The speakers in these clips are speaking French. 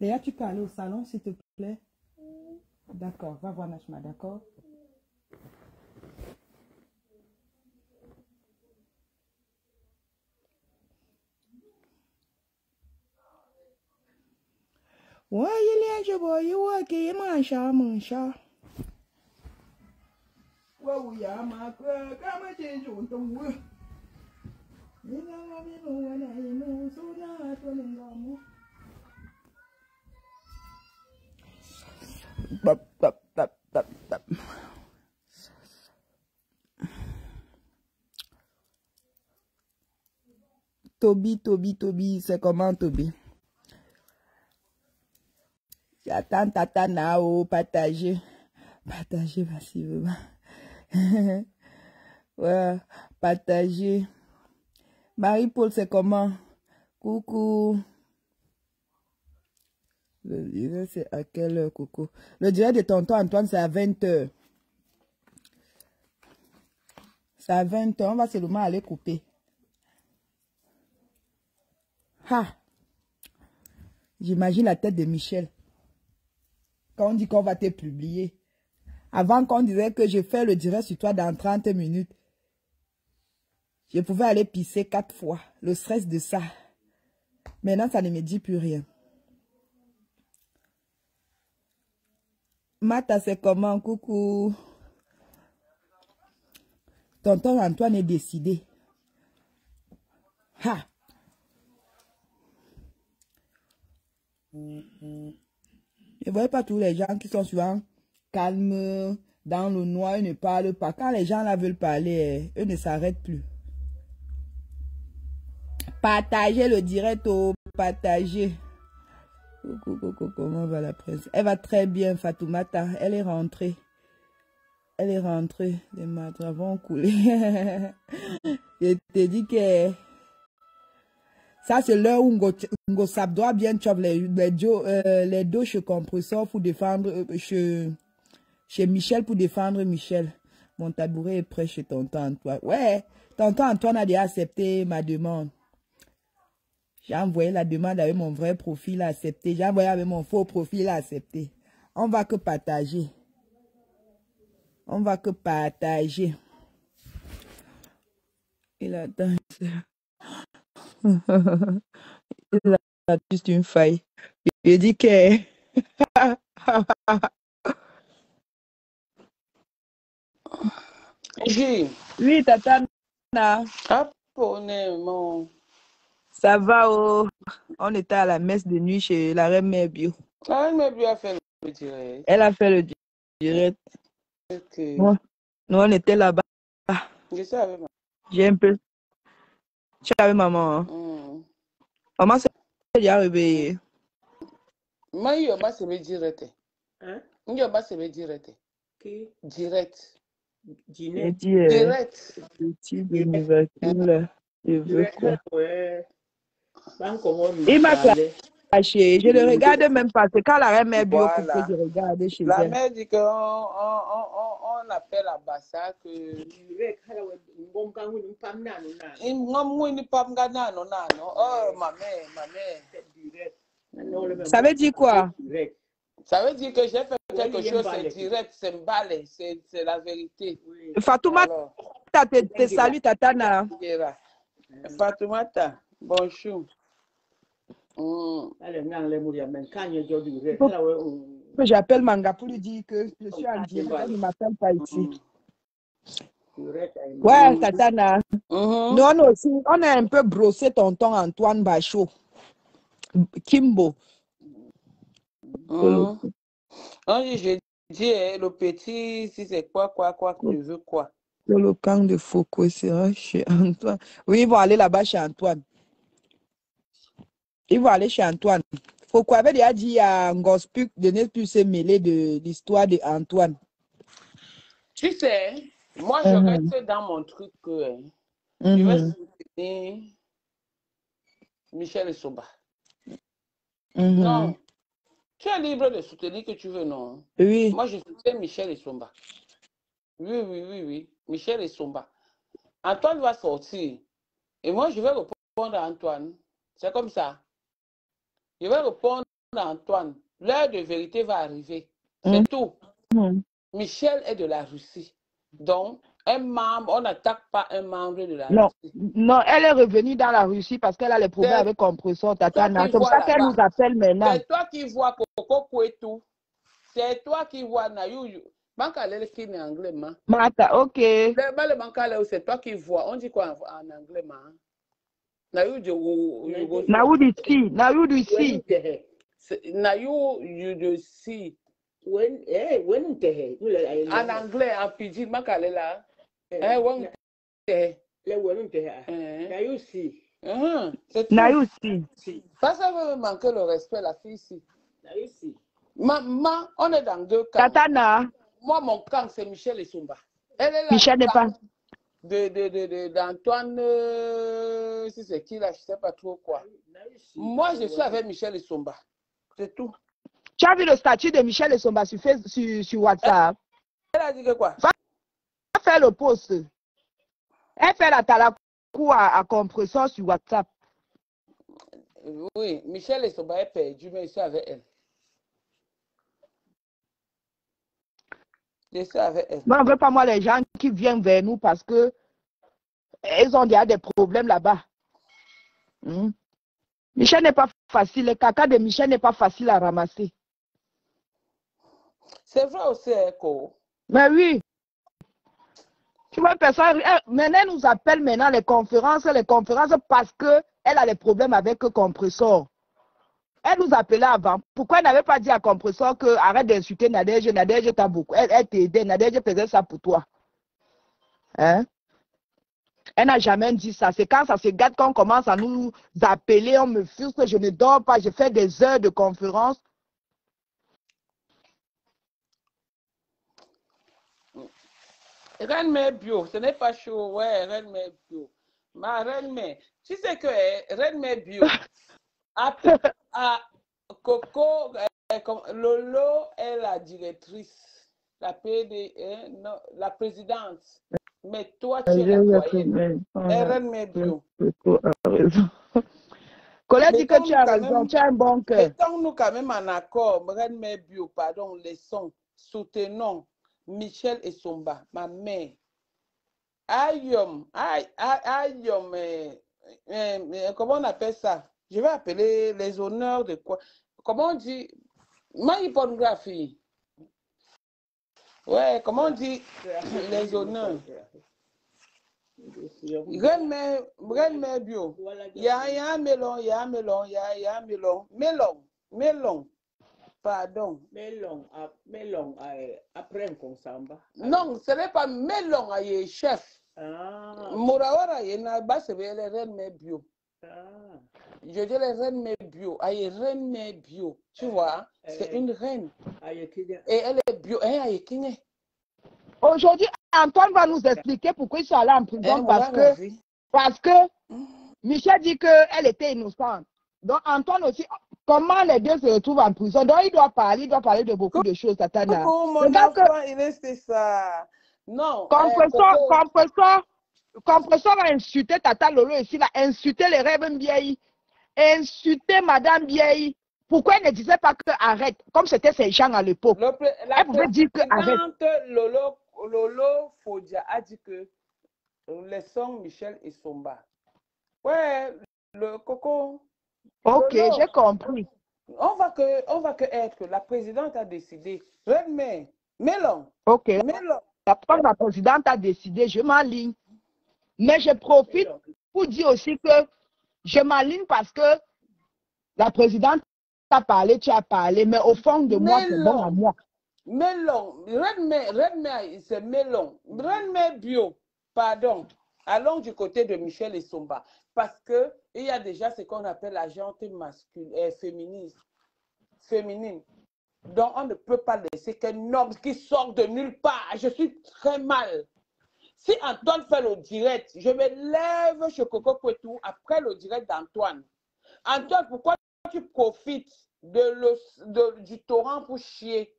Léa, tu peux aller au salon, s'il te plaît? D'accord, va voir Nachma, d'accord? Ouais, il y a un boy, ouais, qui est mon chat. Ouais, oui, à ma crème, comme tu es jaune, ton ouais. Bap, bap, bap, bap, bap. Toby, c'est comment Toby? J'attends Tata Nao, partager massivement. Ouais, partager. Marie-Paul, c'est comment? Coucou. Le direct, c'est à quelle heure, coucou? Le direct de tonton Antoine, c'est à 20h. C'est à 20h, on va seulement aller couper. Ha! J'imagine la tête de Michel. Quand on dit qu'on va te publier. Avant qu'on disait que je fais le direct sur toi dans 30 minutes. Je pouvais aller pisser 4 fois. Le stress de ça. Maintenant, ça ne me dit plus rien. Mata, c'est comment? Coucou. Tonton Antoine est décidé. Ha! Je ne vois pas tous les gens qui sont souvent calmes, dans le noir, ils ne parlent pas. Quand les gens là veulent parler, eux ne s'arrêtent plus. Partagez le direct au partager. Coucou, comment va la presse? Elle va très bien, Fatoumata. Elle est rentrée. Elle est rentrée. Les matras vont couler. Je te dis que ça, c'est l'heure où Ngo Sap doit bien choper les deux chez compresseur pour défendre, chez Michel pour défendre Michel. Mon tabouret est prêt chez tonton Antoine. Ouais, tonton Antoine a déjà accepté ma demande. J'ai envoyé la demande avec mon vrai profil accepté. J'ai envoyé avec mon faux profil accepté. On va que partager. On va que partager. Il attend. Il a juste une faille. Il dit que... Oui, Tata. Ça va, oh. On était à la messe de nuit chez la reine Mère Bio. La reine Mère Bio a fait le direct. Elle a fait le direct. Okay. Nous, on était là-bas. Je suis avec maman. J'ai un peu... Tu es avec maman. Hein? Maman s'est déjà réveillée. Moi, il y a c'est direct. Hein? Il y a c'est direct. Qui? Direct. Direct. Petit d'université, je veux quoi? Ouais. Il m'a caché. Je ne regarde même pas. C'est quand la reine Mère Bio coupe que je regarde chez la elle. mère dit qu'on appelle à Bassa que... Oh, ma mère. Ça veut dire quoi? Ça veut dire que j'ai fait quelque chose, c'est direct, c'est mballé, c'est la vérité. Oui. Fatoumata, te salue, Tatana. Fatoumata, bonjour. J'appelle Manga pour lui dire que je suis en direct, elle ne m'appelle pas ici. Ouais, Tatana. Nous, on a un peu brossé tonton Antoine Bachot. Kimbo. Je dis, le petit, si c'est quoi, tu veux quoi? Le camp de Foucault sera chez Antoine. Oui, ils vont aller là-bas chez Antoine. Ils vont aller chez Antoine. Foucault avait déjà dit à Ngospuk de ne plus se mêler de l'histoire d'Antoine. Tu sais, moi, je reste dans mon truc que je vais soutenir Michel Essomba. Non. Tu es libre de soutenir que tu veux, non? Oui. Moi, je soutiens Michel Essomba. Oui. Michel Essomba. Antoine va sortir. Et moi, je vais répondre à Antoine. C'est comme ça. Je vais répondre Antoine, l'heure de vérité va arriver. C'est tout. Michel est de la Russie. Donc, un membre, on n'attaque pas un membre de la Russie. Non, elle est revenue dans la Russie parce qu'elle a les problèmes avec compresseur Tatana. C'est pour ça qu'elle nous appelle maintenant. C'est toi qui vois Coco Kouetou. C'est toi qui vois Nayou. Mankale qui est anglais, man. Mata, ok. Le Mankale, c'est toi qui vois. On dit quoi en anglais, man? Nayou d'ici. Nayou d'ici. Nayou d'ici. En anglais, en pidgin, Mankale là. Nayou si. Pas ça veut manquer le respect, la fille ici. Maman, on est dans deux camps. Tatana. Moi, mon camp, c'est Michel Essomba. Elle est là. Michel n'est pas. D'Antoine, si c'est qui là, je ne sais pas trop quoi. Moi, je suis avec Michel Essomba. C'est tout. Tu as vu le statut de Michel Essomba sur WhatsApp? Elle a dit que quoi? Va faire le post. Elle fait la talakou à compresseur sur WhatsApp. Oui, Michel Essomba est perdu, mais je suis avec elle. Je suis avec elle. Moi, on ne veut pas moi les gens qui viennent vers nous parce que ils ont déjà des problèmes là-bas. Michel n'est pas facile. Le caca de Michel n'est pas facile à ramasser. C'est vrai aussi, Echo. Mais oui. Tu vois, personne. Maintenant, elle nous appelle maintenant les conférences parce qu'elle a des problèmes avec le compresseur. Elle nous appelait avant. Pourquoi elle n'avait pas dit à compresseur que arrête d'insulter Nadège, Nadège t'a beaucoup. Elle t'aidait, Nadège faisait ça pour toi. Hein? Elle n'a jamais dit ça. C'est quand ça se gâte qu'on commence à nous appeler, on me frustre, je ne dors pas, je fais des heures de conférence. Reine Mère Bio, ce n'est pas chaud, ouais, Reine Mère Bio. Ma Reine Mère, tu sais que Reine Mère Bio, à Coco, Lolo est la directrice, la PD, non, la présidente. Mais toi, tu es la doyenne. Reine Mère Bio. Colette dit que tu as raison, tu as un bon cœur. Mettons-nous quand même en accord, Reine Mère Bio, pardon, laissons, soutenons Michel Essomba, ma mère. Comment on appelle ça? Je vais appeler les honneurs de quoi? Comment on dit? Ma pornographie. Ouais, comment on dit les honneurs? Reine Mère Bio. Il y a un melon. Pardon. Melon, après un consamba. Non, ce n'est pas melon, chef. Mourawara, il y a les Reine Mère Bio. Je dis les Reine Mère Bio. Reine Mère Bio. Tu vois, c'est une reine. Et elle est bio. Aujourd'hui, Antoine va nous expliquer pourquoi ils sont allés en prison. Parce que Michel dit qu'elle était innocente. Donc Antoine aussi, comment les deux se retrouvent en prison? Donc il doit parler de beaucoup de choses, Tatana. Mon enfant, il est ça. Non. Compresseur a insulté Tata Lolo ici, il a insulté les rêves Biaï, insulté Madame Biaï. Pourquoi elle ne disait pas que arrête, comme c'était ses gens à l'époque? Elle pouvait dire que arrête. Lolo Fodia a dit que laissons Michel Essomba. Ouais, le coco. Ok, j'ai compris. On va que être. La présidente a décidé. Reine Mère, Melon. Ok. Melon. La présidente a décidé, je m'aligne. Mais je profite pour dire aussi que je m'aligne parce que la présidente a parlé, tu as parlé, mais au fond de moi, c'est bon à moi. Melon, Reine Mère, c'est Melon. Reine Mère Bio, pardon. Allons du côté de Michel Essomba. Parce qu'il y a déjà ce qu'on appelle la gente féminine. Donc, on ne peut pas laisser qu'un homme qui sort de nulle part. Je suis très mal. Si Antoine fait le direct, je me lève chez Coco Kouetou après le direct d'Antoine. Antoine, pourquoi tu profites du torrent pour chier?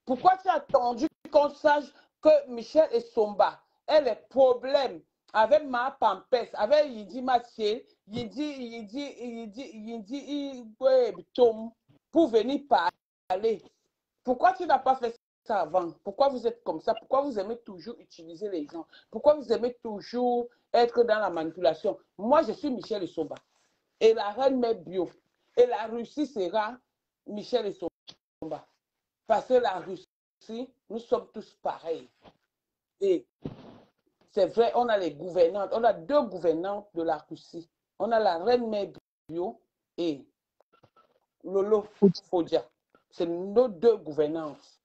Pourquoi tu as attendu qu'on sache que Michel Essomba a les problèmes avec ma Pampès, avec Yidi Mathieu, Yidi Tom, pour venir parler. Pourquoi tu n'as pas fait ça avant? Pourquoi vous êtes comme ça? Pourquoi vous aimez toujours utiliser les gens? Pourquoi vous aimez toujours être dans la manipulation? Moi, je suis Michel Essoba. Et la reine met bio. Et la Russie sera Michel Essoba. Parce que la Russie, nous sommes tous pareils. Et c'est vrai, on a les gouvernantes. On a deux gouvernantes de la Russie. On a la reine mère bio et Lolo Fodia. C'est nos deux gouvernantes.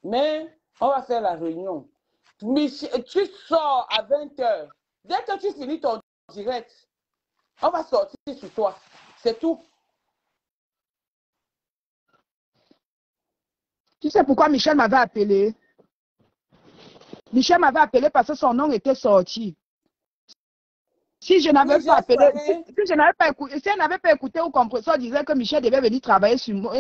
Mais on va faire la réunion. Tu sors à 20h. Dès que tu finis ton direct, on va sortir sur toi. C'est tout. Tu sais pourquoi Michel m'avait appelé? Michel m'avait appelé parce que son nom était sorti. Si je n'avais pas appelé, si je n'avais pas écouté, si elle n'avait pas écouté au compresseur disait que Michel devait venir travailler chez moi,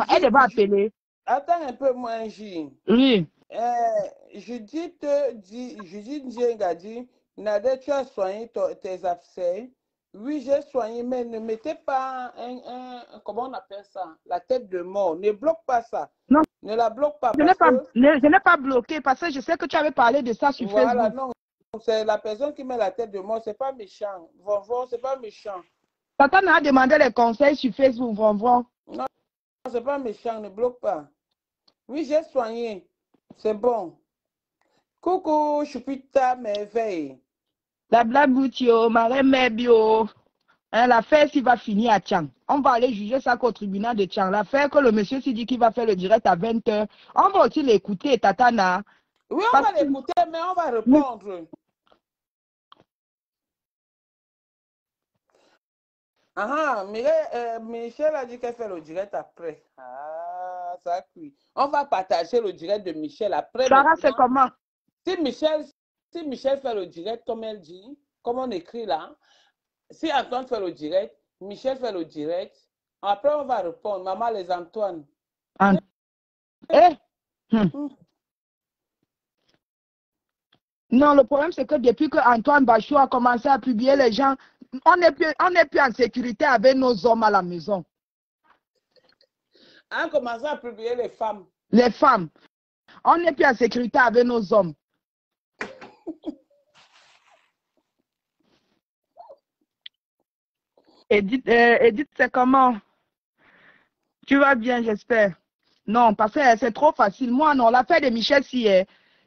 elle devait appeler. Attends un peu, moi, J. Oui. Judith Njenga dit, Nadé, tu as soigné tes affaires. Oui, j'ai soigné, mais ne mettez pas comment on appelle ça? La tête de mort. Ne bloque pas ça. Non. Ne la bloque pas. Je n'ai pas bloqué parce que je sais que tu avais parlé de ça sur voilà, Facebook. Non. C'est la personne qui met la tête de mort. C'est pas méchant. Vonvon, c'est pas méchant. Tata m'a demandé les conseils sur Facebook, Vonvon. Non, c'est pas méchant. Ne bloque pas. Oui, j'ai soigné. C'est bon. Coucou, Chupita merveille. La blaboutio, Marais Mebio. L'affaire s'il va finir à Tchang. On va aller juger ça au tribunal de Tchang. L'affaire que le monsieur s'est dit qu'il va faire le direct à 20h. On va aussi l'écouter, Tatana. Oui, on va l'écouter, mais on va répondre. Michel a dit qu'elle fait le direct après. Ah, ça cuit. On va partager le direct de Michel après. Sarah, c'est comment? Si Michel fait le direct, comme elle dit, comme on écrit là, si Antoine fait le direct, Michel fait le direct, après on va répondre. Maman, les Antoine. Non, le problème, c'est que depuis que Antoine Bachou a commencé à publier les gens, on n'est plus en sécurité avec nos hommes à la maison. On a commencé à publier les femmes. Les femmes. On n'est plus en sécurité avec nos hommes. Edith, c'est comment? Tu vas bien, j'espère. Non, parce que c'est trop facile. Moi, non, l'affaire de Michel, si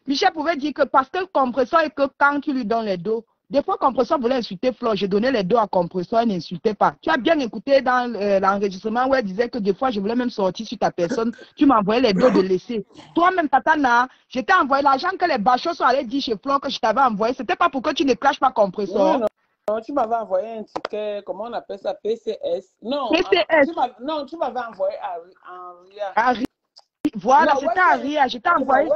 Michel pouvait dire que parce que le compresseur et que quand tu lui donnes les dos, des fois, compresseur voulait insulter Flo. Je donnais les dos à compresseur, il n'insultait pas. Tu as bien écouté dans l'enregistrement où elle disait que des fois, je voulais même sortir sur ta personne. Tu m'envoyais les dos de laisser. Toi-même, Tatana, je t'ai envoyé l'argent que les bachos sont allés dire chez Flo que je t'avais envoyé. C'était pas pour que tu ne clashes pas compresseur. Oui, non, tu m'avais envoyé un ticket, comment on appelle ça, PCS. Non, PCS. Tu m'avais envoyé à Ria. Voilà, c'était à Ria. Je t'ai envoyé.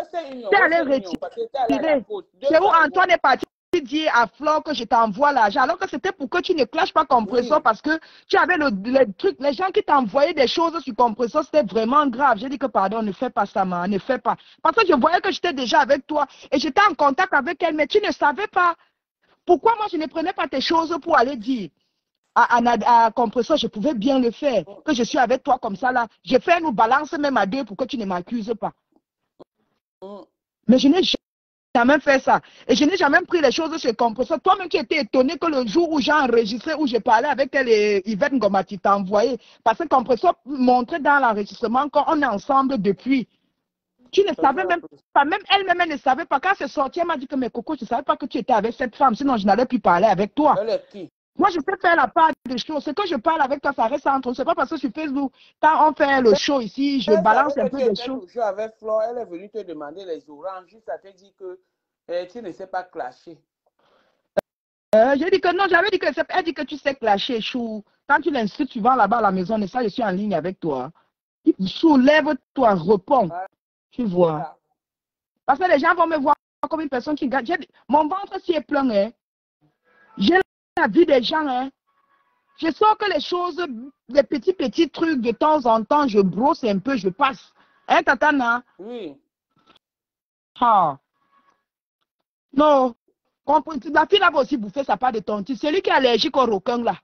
Tu allé retirer. C'est où Antoine est parti dire à Flore que je t'envoie l'argent, alors que c'était pour que tu ne clashes pas compresseur, parce que tu avais les trucs, les gens qui t'envoyaient des choses sur compresseur, c'était vraiment grave. J'ai dit que pardon, ne fais pas ça, man, ne fais pas. Parce que je voyais que j'étais déjà avec toi et j'étais en contact avec elle, mais tu ne savais pas. Pourquoi moi je ne prenais pas tes choses pour aller dire à compresseur, je pouvais bien le faire, que je suis avec toi comme ça là. Je fais nous balance même à deux pour que tu ne m'accuses pas. Mais je n'ai jamais fait ça. Et je n'ai jamais pris les choses chez compresseur. Toi-même qui étais étonné que le jour où j'ai enregistré, où j'ai parlé avec elle et Yvette Ngomati t'a envoyé, parce que compresseur montrait dans l'enregistrement qu'on est ensemble depuis. Tu ne savais même pas, même elle-même elle ne savait pas. Quand c'est sorti, elle m'a dit que mais Coco, je ne savais pas que tu étais avec cette femme, sinon je n'allais plus parler avec toi. Elle est qui? Moi, je peux faire la part des choses. C'est que je parle avec toi, ça reste entre nous. C'est pas parce que sur Facebook, quand on fait le show ici, je balance un peu des choses. Le show avec Flo, elle est venue te demander les oranges, juste à te dire que tu ne sais pas clasher. J'ai dit que non, j'avais dit que elle dit que tu sais clasher, chou. Quand tu l'insultes, tu vas là-bas à la maison, et ça, je suis en ligne avec toi. Chou, lève-toi, réponds. Tu vois. Parce que les gens vont me voir comme une personne qui gagne. Mon ventre s'y est plein, hein. J'ai la vie des gens, hein. Je sens que les choses, les petits trucs, de temps en temps, je brosse un peu, je passe. Hein, Tatana? Oui. Ah. Non. La fille là va aussi bouffer sa part de tontis. Celui qui est allergique au requin là.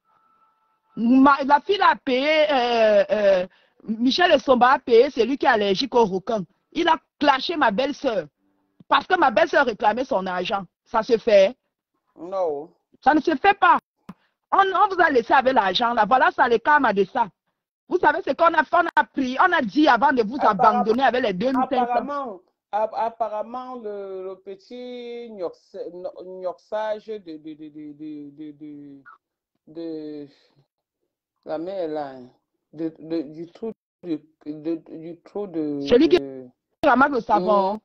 La fille a payé Michel Somba a payé, c'est lui qui est allergique au requin. Il a clashé ma belle-sœur. Parce que ma belle-sœur réclamait son argent. Ça se fait? Non. Ça ne se fait pas. On vous a laissé avec l'argent là. Voilà, ça les calme de ça. Vous savez ce qu'on a fait, on a pris, on a dit avant de vous abandonner avec les 2500. Apparemment, le petit gnoxage de la mère là, du trou de... Celui qui ramasse le savon.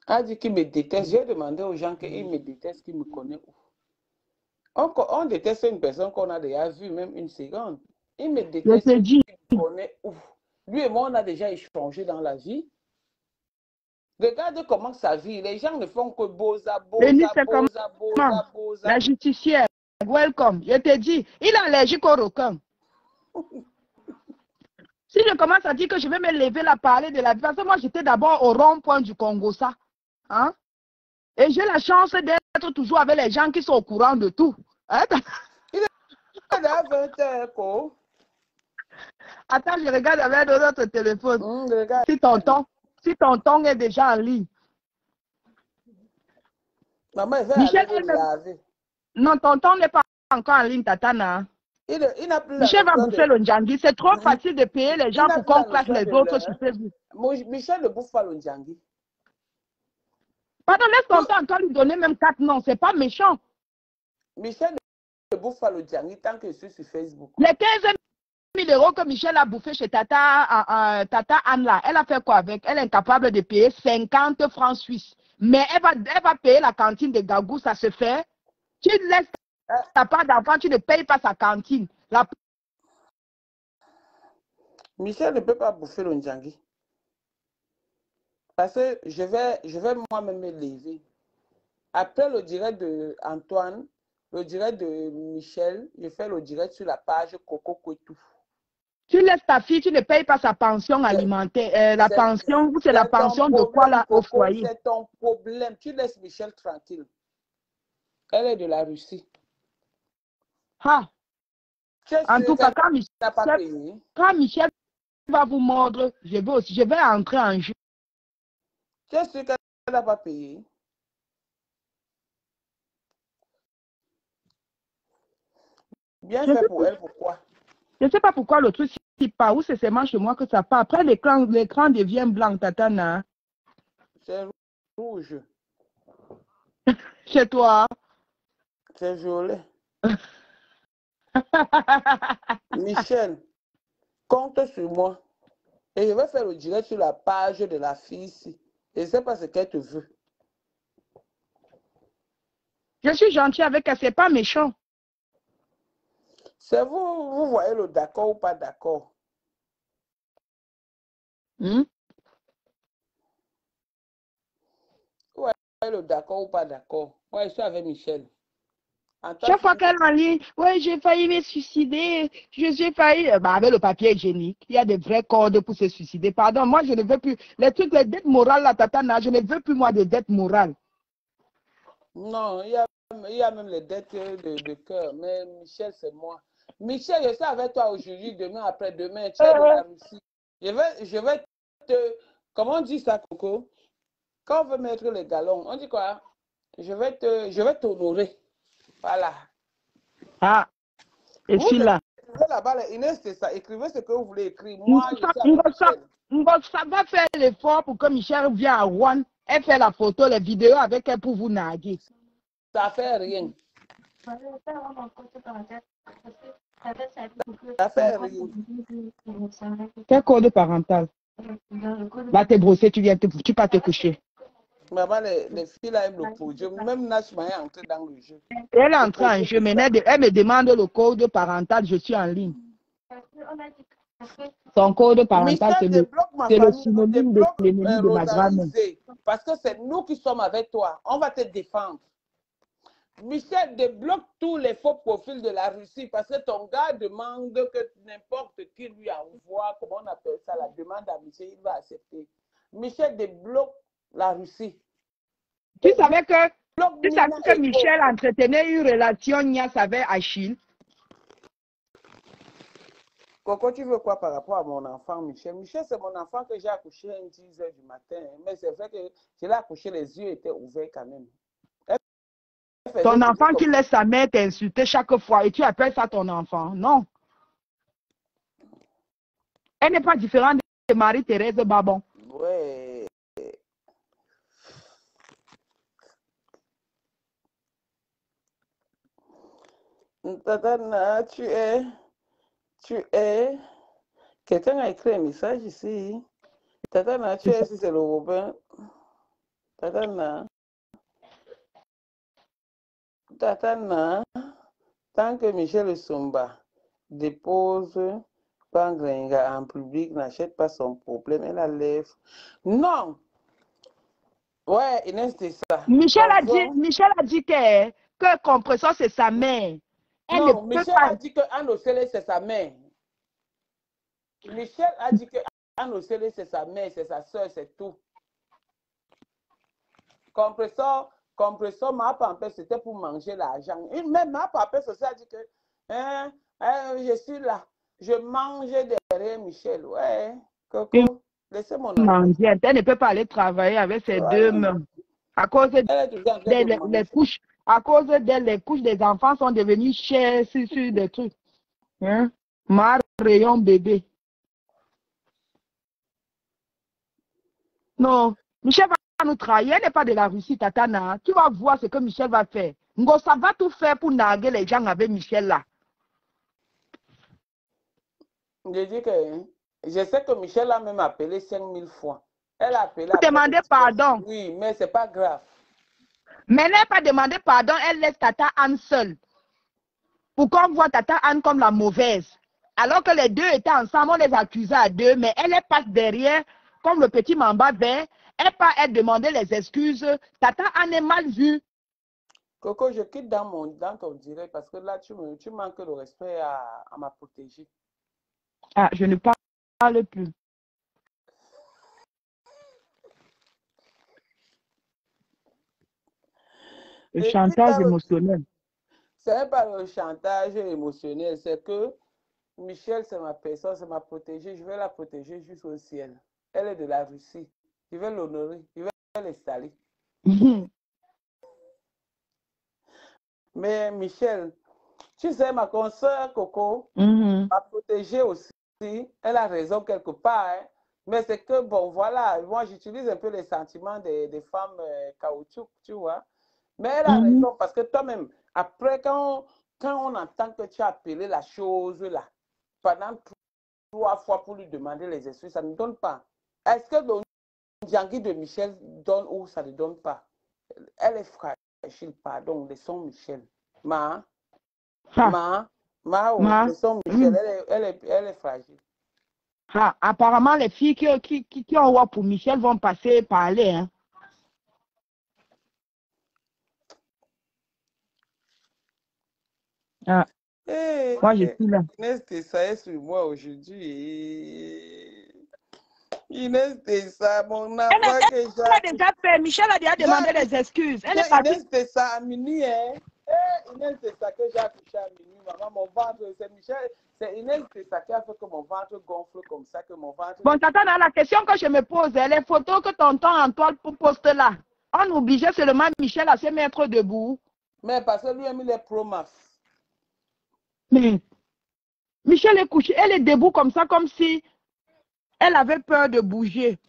A dit qu'il me déteste. J'ai demandé aux gens qu'ils me détestent, qu'ils me connaissent. On déteste une personne qu'on a déjà vue, même une seconde. Il me déteste, il me connaît. Lui et moi, on a déjà échangé dans la vie. Regarde comment ça vit. Les gens ne font que boza. La justicière, welcome. Je te dis, il est allergique au requin. Si je commence à dire que je vais me lever la parler de la vie, parce que moi j'étais d'abord au rond-point du Congo, ça. Hein? Et j'ai la chance d'être toujours avec les gens qui sont au courant de tout. Hein? Il est à 20h, quoi. Attends, je regarde avec notre téléphone. Si tonton est déjà en ligne. Maman, elle Michel, aller laver. Non, tonton n'est pas encore en ligne, Tatana. Il n'a plus Michel va bouffer le Ndjangi. C'est trop facile de payer les gens pour qu'on classe les autres sur Facebook. Michel ne bouffe pas le Ndjangi. Pardon, laisse tonton encore lui donner même 4 noms. C'est pas méchant. Michel ne bouffe pas le Ndjangi tant que je suis sur Facebook. Les 15 000 euros que Michel a bouffé chez Tata Anne là, elle a fait quoi avec? Elle est incapable de payer 50 francs suisses. Mais elle va payer la cantine de Gagou, ça se fait. Tu laisses ta part d'enfant, tu ne payes pas sa cantine. Michel ne peut pas bouffer le Ndjangi. Parce que je vais moi-même me lever. Après le direct de Antoine, le direct de Michel, je fais le direct sur la page Coco Kwetou. Tu laisses ta fille, tu ne payes pas sa pension alimentaire. La pension, c'est la pension de quoi là au foyer? C'est ton problème. Tu laisses Michel tranquille. Elle est de la Russie. Ah. En tout cas, quand Michel va vous mordre, je vais entrer en jeu. Tu es sûr qu'elle n'a pas payé? Bien fait pour elle, pourquoi? Je ne sais pas pourquoi le truc ne part. Où c'est seulement chez moi que ça part. Après, l'écran devient blanc, Tatana. C'est rouge. Chez toi? C'est violet. Michel, compte sur moi. Et je vais faire le direct sur la page de la fille ici. Je ne sais pas ce qu'elle te veut. Je suis gentil avec elle, c'est pas méchant. C'est vous voyez le d'accord ou pas d'accord. Vous voyez le d'accord ou pas d'accord. Moi, je suis avec Michel. Chaque fois qu'elle est en ligne, ouais, j'ai failli me suicider. J'ai failli. Avec le papier hygiénique, il y a des vrais codes pour se suicider. Pardon, moi, je ne veux plus. Les trucs, les dettes morales, la Tatana, je ne veux plus, moi, de dettes morales. Non, il y a même les dettes de cœur. Mais Michel, c'est moi. Michel, je suis avec toi aujourd'hui, demain, après-demain. Tu es de la Russie. Je vais te... Comment on dit ça, Coco? Quand on veut mettre les galons, on dit quoi? Je vais t'honorer. Voilà. Ah, et puis là. Là-bas, Inès, c'est ça. Écrivez ce que vous voulez écrire. Moi, ça va faire l'effort pour que Michel vienne à Rouen. Elle fait la photo, les vidéos avec elle pour vous naguer. Ça fait rien. Ça fait rien. Quel code parental? Va te brosser, tu vas te coucher. Maman, les filles là aiment le podium. Même Nashma est entrée dans le jeu. Elle est entrée en jeu, mais elle me demande le code parental, je suis en ligne. Son code parental, c'est le synonyme de l'ennemi de ma grand-mère. Parce que c'est nous qui sommes avec toi. On va te défendre. Michel, débloque tous les faux profils de la Russie parce que ton gars demande que n'importe qui lui envoie, comment on appelle ça, la demande à Michel, il va accepter. Michel, débloque la Russie. Tu savais que Michel entretenait une relation niaise avec Achille? Coco, tu veux quoi par rapport à mon enfant, Michel? Michel, c'est mon enfant que j'ai accouché à 10 h du matin. Mais c'est vrai que je l'ai accouché, les yeux étaient ouverts quand même. Elle faisait Ton toujours enfant comme qui laisse sa mère t'insulter chaque fois et tu appelles ça ton enfant. Non. Elle n'est pas différente de Marie-Thérèse Babon. ouais. Tatana, tu es. Quelqu'un a écrit un message ici. Tatana, tu es, si c'est le Robin. Tatana, Tatana, tant que Michel Sumba dépose Pangrenga en public, n'achète pas son problème, elle a lèvres. Non! Ouais, Inès, c'est ça. Michel Comprends? a dit que compresseur, c'est sa mère. Elle ne Non, peut Michel pas. a dit que Anne Océlé, c'est sa mère. Michel a dit que Anne Océlé, c'est sa mère, c'est sa soeur, c'est tout. Compresseur, ma papa, c'était pour manger l'argent. Même ma papa, c'est ça, a dit que je suis là, je mange derrière Michel. Ouais, Coco, laissez mon enfant. Elle ne peut pas aller travailler avec ses deux Voilà. mains. À cause Elle est toujours en train de des manger. couches, à cause d'elle, les couches des enfants sont devenues chères sur des trucs. Hein? Ma rayon bébé. Non, Michel va nous trahir. Elle n'est pas de la Russie, Tatana. Tu vas voir ce que Michel va faire. Ça va tout faire pour narguer les gens avec Michel là. Je dis que je sais que Michel a même appelé 5000 fois. Elle a appelé Pour après le demander divorce. pardon. Oui, mais c'est pas grave. Mais elle n'a pas demandé pardon, elle laisse Tata Anne seule. Pour qu'on voit Tata Anne comme la mauvaise. Alors que les deux étaient ensemble, on les accusait à deux, mais elle passe derrière, comme le petit mamba vert, elle demandait les excuses. Tata Anne est mal vue. Coco, je quitte dans ton direct parce que là, tu manques de respect à ma protégée. Ah, je ne parle plus. Le chantage émotionnel. Ce n'est pas le chantage émotionnel, c'est que Michel, c'est ma personne, c'est ma protégée. Je vais la protéger jusqu'au ciel. Elle est de la Russie. Je vais l'honorer. Je vais l'installer. Mais Michel, tu sais, ma consoeur Coco, m'a protégée aussi. Elle a raison quelque part. Hein. Mais c'est que, bon, voilà, moi, j'utilise un peu les sentiments des femmes caoutchouc, tu vois. Mais elle a raison parce que toi-même, après, quand on entend que tu as appelé la chose là, pendant 3 fois pour lui demander les excuses, ça ne donne pas. Est-ce que le Djangui de Michel donne ou ça ne donne pas? Elle est fragile, pardon, laissons Michel. Laissons Michel, elle est fragile. Apparemment, les filles qui ont voix pour Michel vont passer parler. Hein. Moi, je suis là. Inès Tessa est sur moi aujourd'hui. Inès Tessa, mon enfant que j'ai. Elle a déjà fait. Michel a déjà demandé les excuses. Elle est partie. Inès Tessa à minuit, hein? Inès Tessa que j'ai accouché à minuit, maman, mon ventre, c'est Michel. C'est Inès Tessa qui a fait que mon ventre gonfle comme ça, que mon ventre. Bon, Tata, la question que je me pose, les photos que tonton Antoine poste là, on obligeait seulement Michel à se mettre debout. Mais parce que lui a mis les promas. Mais Michel est couché, elle est debout comme ça, comme si elle avait peur de bouger.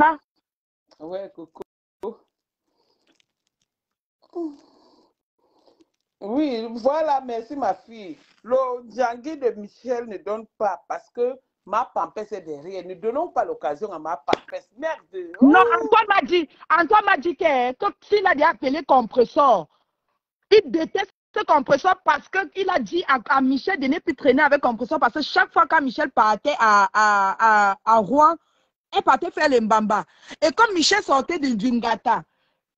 Hein? Ouais, Coco. Oui, voilà, merci ma fille. Le Djangui de Michel ne donne pas parce que ma pampesse est derrière. Ne donnons pas l'occasion à ma pampesse. Merde. Oh. Non, Antoine m'a dit que s'il a déjà appelé compresseur, il déteste ce compresseur parce qu'il a dit à Michel de ne plus traîner avec compresseur parce que chaque fois que Michel partait à Rouen, elle partait faire le mbamba. Et comme Michel sortait du Ngata,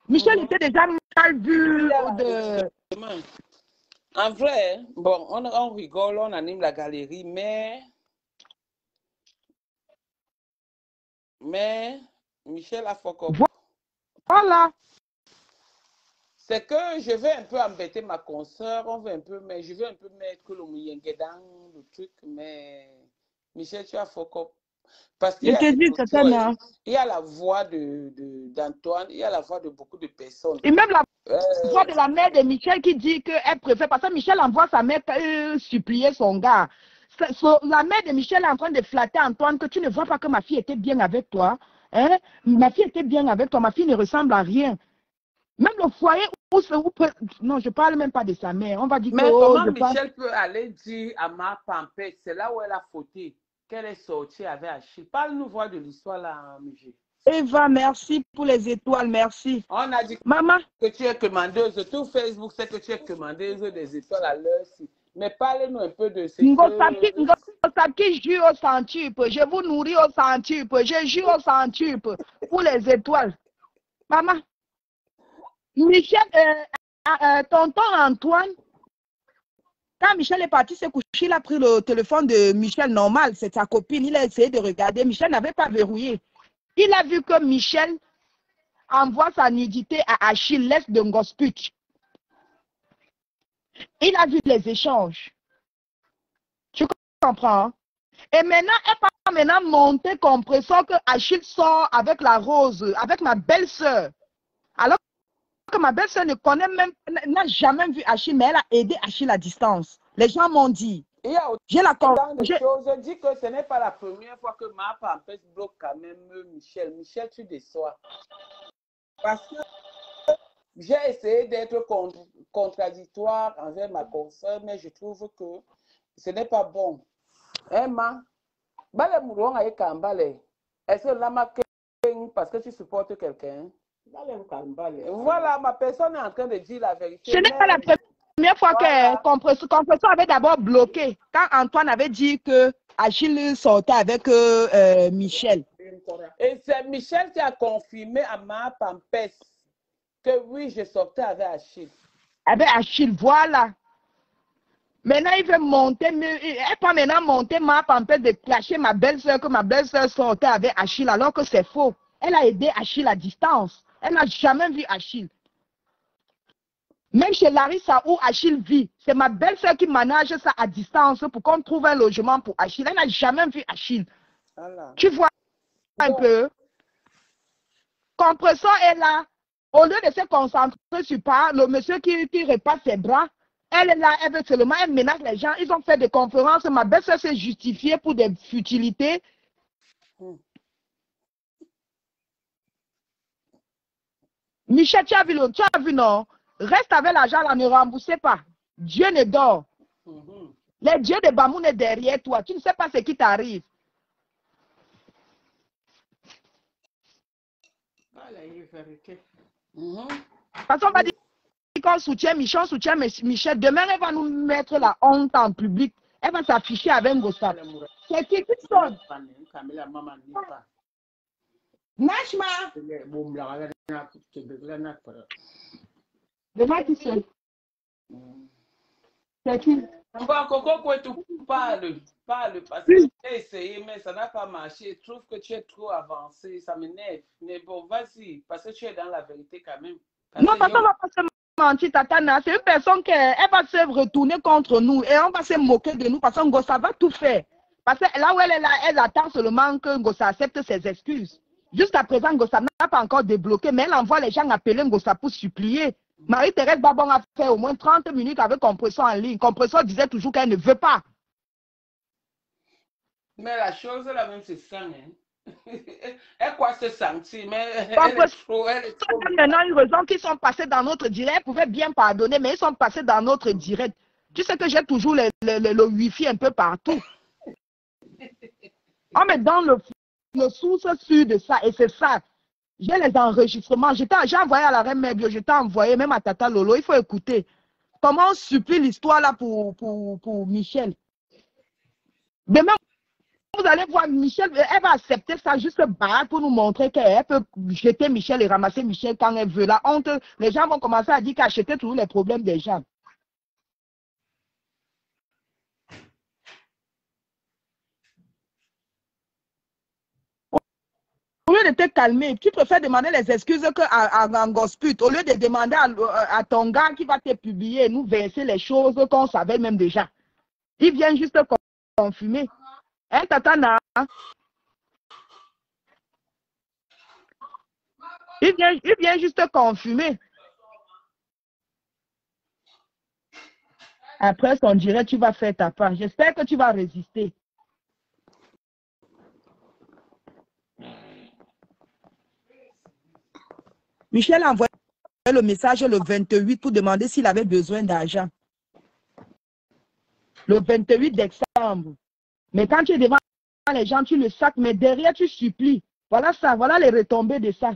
Michel était déjà mal vu de... En vrai, bon, on rigole, on anime la galerie, mais Michel a fuck up. Voilà. C'est que je vais un peu embêter ma consoeur, on veut un peu, mais je vais un peu mettre le mouyengue dans le truc, mais Michel, tu as focus. Parce qu'il Je y a te des dis, audios, il y a la voix d'Antoine, il y a la voix de beaucoup de personnes. et même la Euh, voix de la mère de Michel qui dit qu'elle préfère, parce que Michel envoie sa mère supplier son gars. La mère de Michel est en train de flatter Antoine que tu ne vois pas que ma fille était bien avec toi. Hein? Ma fille était bien avec toi, ma fille ne ressemble à rien. Même le foyer non, je parle même pas de sa mère. On va dire que mais comment je parle. Michel peut aller dire à ma pampette, c'est là où elle a fauté, qu'elle est sortie avec Achille. Parle-nous voir de l'histoire là, Michel. Eva, merci pour les étoiles, merci. On a dit Maman, que tu es commandeuse, tout Facebook sait que tu es commandeuse des étoiles à l'heure ci. Mais parle-nous un peu de ce que... Ngosaki jure au centuple. Je vous nourris au centuple. Je jure au centuple pour les étoiles. Maman, Michel, tonton Antoine, quand Michel est parti se coucher, il a pris le téléphone de Michel normal, c'est sa copine. Il a essayé de regarder. Michel n'avait pas verrouillé. Il a vu que Michel envoie sa nudité à Achille, l'est de Ngosput. Il a vu les échanges. Tu comprends? Hein? Et maintenant, elle va maintenant monter compresseur que Achille sort avec la rose, avec ma belle-sœur. Alors que ma belle-sœur ne connaît même, n'a jamais vu Achille, mais elle a aidé Achille à distance. Les gens m'ont dit. Il y a autant de choses. Je dis que ce n'est pas la première fois que ma pampette bloque quand même Michel. Michel, tu déçois. Parce que j'ai essayé d'être contradictoire envers ma consoeur, mais je trouve que ce n'est pas bon. Emma, est-ce que là, parce que tu supportes quelqu'un? Voilà, ma personne est en train de dire la vérité. Ce n'est pas la première fois que Compresseur avait d'abord bloqué. Quand Antoine avait dit que Achille sortait avec Michel. Et c'est Michel qui a confirmé à ma pampesse que oui, je sortais avec Achille. Avec Achille, voilà. Maintenant, il veut monter, elle peut maintenant monter ma pampette de clasher ma belle-sœur, que ma belle-sœur sortait avec Achille, alors que c'est faux. Elle a aidé Achille à distance. Elle n'a jamais vu Achille. Même chez Larissa où Achille vit, c'est ma belle-sœur qui manage ça à distance pour qu'on trouve un logement pour Achille. Elle n'a jamais vu Achille. Voilà. Tu vois un peu? Compresseur est là. Au lieu de se concentrer sur le monsieur qui repasse ses bras, elle est là, elle veut seulement, elle menace les gens. Ils ont fait des conférences. Ma belle-sœur s'est justifiée pour des futilités. Michel, tu as vu, non? Reste avec l'argent là, ne remboursez pas. Dieu ne dort. Les dieux de Bamoun est derrière toi. Tu ne sais pas ce qui t'arrive. Parce qu'on va dire qu'on soutient Michel, on soutient Michel. Demain, elle va nous mettre la honte en public. Elle va s'afficher avec Ngossap. C'est qui sonne? Nashma. Demain, qui sonne? C'est qui? Bon, Coco Kouetou, parle, parce que j'ai essayé, mais ça n'a pas marché. Je trouve que tu es trop avancé, ça m'énerve. Mais bon, vas-y, parce que tu es dans la vérité quand même. Non, parce qu'on va pas se mentir, Tatana. C'est une personne qui elle va se retourner contre nous et on va se moquer de nous parce que Ngossa va tout faire. Parce que là où elle est là, elle attend seulement que Ngossa accepte ses excuses. Jusqu'à présent, Ngossa n'a pas encore débloqué, mais elle envoie les gens appeler Ngossa pour supplier. Marie-Thérèse Babon a fait au moins 30 minutes avec Compresseur en ligne. Compresseur disait toujours qu'elle ne veut pas. Mais la chose là même, c'est ça. Hein? Elle croit se sentir, mais elle est trop. Maintenant, une raison qu'ils sont passés dans notre direct. Ils pouvaient bien pardonner, mais ils sont passés dans notre direct. Tu sais que j'ai toujours le Wi-Fi un peu partout. On met dans le source sûr de ça, et c'est ça. J'ai les enregistrements. J'ai envoyé à la reine Mère Bio, je t'ai envoyé même à Tata Lolo. Il faut écouter. Comment on supplie l'histoire là pour Michel. Demain, vous allez voir Michel, elle va accepter ça juste barre pour nous montrer qu'elle peut jeter Michel et ramasser Michel quand elle veut. La honte, les gens vont commencer à dire qu'acheter tous les problèmes des gens. Au lieu de te calmer, tu préfères demander les excuses qu'à Gosput, au lieu de demander à ton gars qui va te publier, nous verser les choses qu'on savait même déjà. Il vient juste confirmer. Hein, Tatana? Il vient juste confirmer. Après, on dirait tu vas faire ta part. J'espère que tu vas résister. Michel a envoyé le message le 28 pour demander s'il avait besoin d'argent. Le 28 décembre. Mais quand tu es devant les gens, tu le sacs, mais derrière, tu supplies. Voilà ça, voilà les retombées de ça.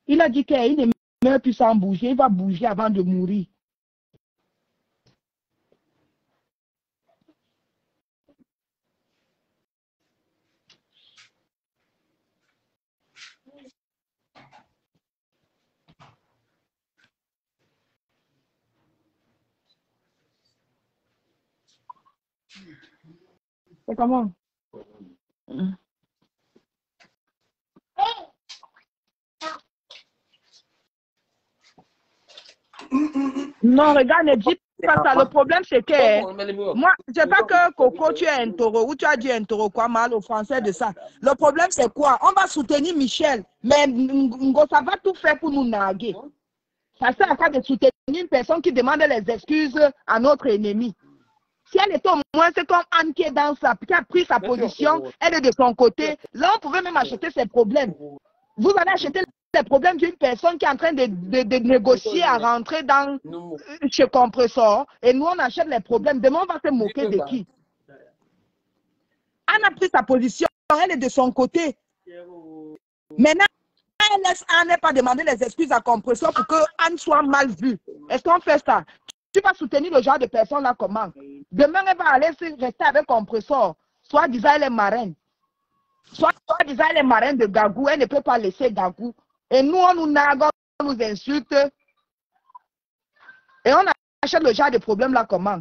Il a dit qu'il ne meurt plus sans bouger, il va bouger avant de mourir. C'est comment? Non, regarde, ne dis pas ça. Le problème, c'est que moi, je ne sais pas que Coco, tu es un taureau ou tu as dit un taureau, quoi, mal au français de ça. Le problème, c'est quoi? On va soutenir Michel, mais ça va tout faire pour nous narguer. Ça sert à quoi de soutenir une personne qui demande les excuses à notre ennemi? Si elle est au moins, c'est comme Anne qui est dans qui a pris sa position, elle est de son côté. Là, on pouvait même acheter ses problèmes. Vous allez acheter les problèmes d'une personne qui est en train de négocier à rentrer chez Compressor. Et nous, on achète les problèmes. Demain, on va se moquer de qui? Anne a pris sa position, elle est de son côté. Maintenant, elle laisse Anne pas demander les excuses à Compressor pour que Anne soit mal vue. Est-ce qu'on fait ça? Tu vas soutenir le genre de personne là comment? Demain, elle va aller rester avec Compressor. Soit disant elle est marraine. Soit disant elle est marraine de Gagou. Elle ne peut pas laisser Gagou. Et nous, on nous nargue, on nous insulte. Et on achète le genre de problème là comment?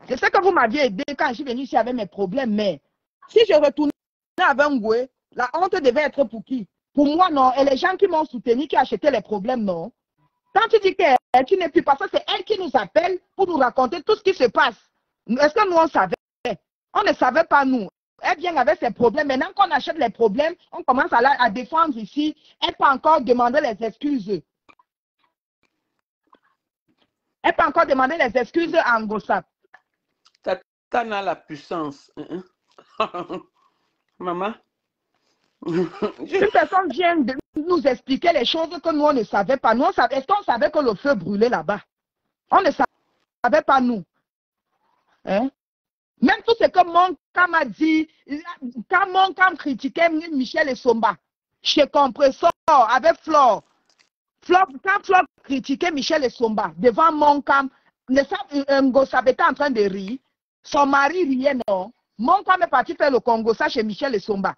C'est ce que vous m'aviez aidé quand je suis venu ici avec mes problèmes. Mais si je retournais avec Ngoué, la honte devait être pour qui? Pour moi, non. Et les gens qui m'ont soutenu, qui achetaient les problèmes, non. Quand tu dis que tu n'es plus pas ça, c'est elle qui nous appelle pour nous raconter tout ce qui se passe. Est-ce que nous, on savait? On ne savait pas, nous. Elle vient avec ses problèmes. Maintenant qu'on achète les problèmes, on commence à défendre ici. Elle peut encore demander les excuses. Elle peut encore demander les excuses à Ngosap. Tatana la puissance. Maman. Une personne vient de nous expliquer les choses que nous, on ne savait pas. Est-ce qu'on savait que le feu brûlait là-bas? On ne savait pas, nous. Hein? Même tout ce que Moncam a dit, quand Moncam critiquait Michel et Somba, chez Compressor, avec Flore, quand Flore critiquait Michel et Somba, devant Moncam, Ngosab était en train de rire, son mari riait, non? Moncam est parti faire le Congo, ça chez Michel et Somba.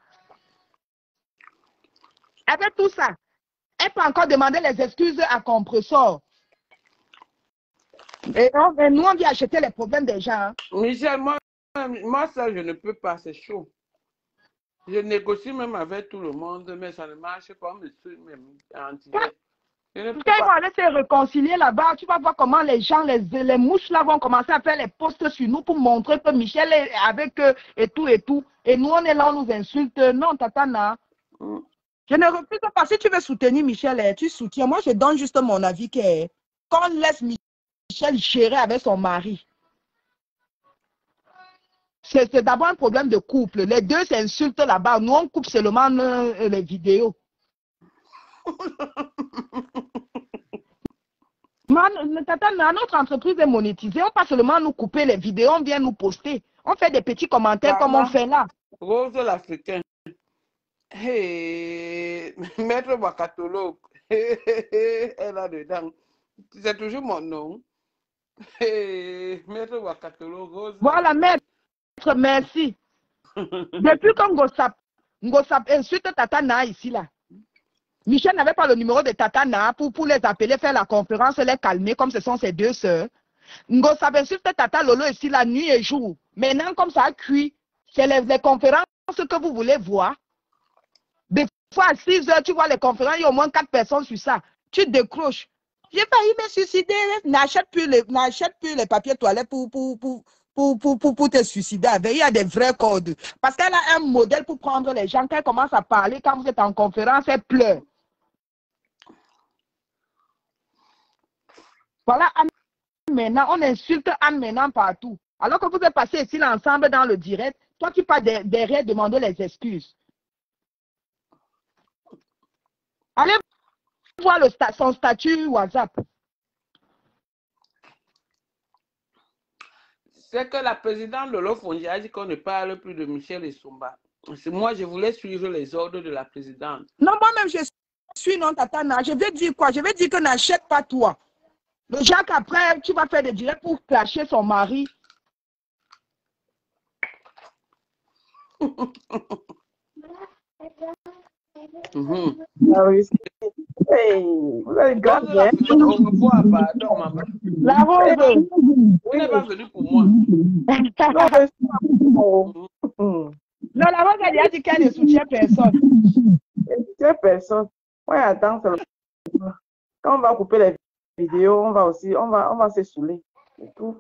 Avec tout ça, elle peut encore demander les excuses à Compressor. Et nous, on vient acheter les problèmes des gens. Hein. Michel, moi, ça, je ne peux pas, c'est chaud. Je négocie même avec tout le monde, mais ça ne marche pas. On me suit même en direct. Quand ils vont aller se réconcilier là-bas, tu vas voir comment les gens, les mouches là vont commencer à faire les posts sur nous pour montrer que Michel est avec eux et tout et tout. Et nous, on est là, on nous insulte. Non, Tatana. Je ne refuse pas. Si tu veux soutenir Michel, tu soutiens. Moi, je donne juste mon avis qu'on laisse Michel gérer avec son mari. C'est d'abord un problème de couple. Les deux s'insultent là-bas. Nous, on coupe seulement les vidéos. Notre entreprise est monétisée. On ne pas seulement nous couper les vidéos, on vient nous poster. On fait des petits commentaires comme on fait là. Rose l'Africain. Hey, Maître Wakatolo. Elle a dedans. C'est toujours mon nom. Hey, Maître Wakatolo, Rose. Voilà, Maître, merci. Depuis que Ngosap insulte Tatana ici, là. Michel n'avait pas le numéro de Tatana pour les appeler, faire la conférence, les calmer, comme ce sont ses deux sœurs. Ngosap insulte Tata Lolo ici, la nuit et jour. Maintenant, comme ça a cuit, c'est les conférences que vous voulez voir. fois à 6 heures, tu vois les conférences, il y a au moins 4 personnes sur ça. Tu décroches. J'ai failli me suicider. N'achète plus les papiers toilettes pour te suicider avec. Il y a des vrais codes. Parce qu'elle a un modèle pour prendre les gens. Quand elle commence à parler, quand vous êtes en conférence, elle pleure. Voilà, Anne maintenant, on insulte Anne maintenant partout. Alors que vous êtes passés ici ensemble dans le direct, toi tu pars derrière demander les excuses. Allez voir son statut WhatsApp. C'est que la présidente Lolo Fonji a dit qu'on ne parle plus de Michel Essomba. Moi, je voulais suivre les ordres de la présidente. Non, moi-même, je suis non, Tatana. Je vais dire quoi? Je vais dire que n'achète pas toi. Le Jacques, après, tu vas faire des directs pour clasher son mari. Ah oui. Hey, vous avez grave, hein? Au revoir, pardon, maman. La rose. Vous n'êtes pas venu pour moi. Non, la rose, elle a dit qu'elle ne soutient personne. Elle ne soutient personne. Ouais, attends, quand on va couper les vidéos, on va se saouler. C'est tout.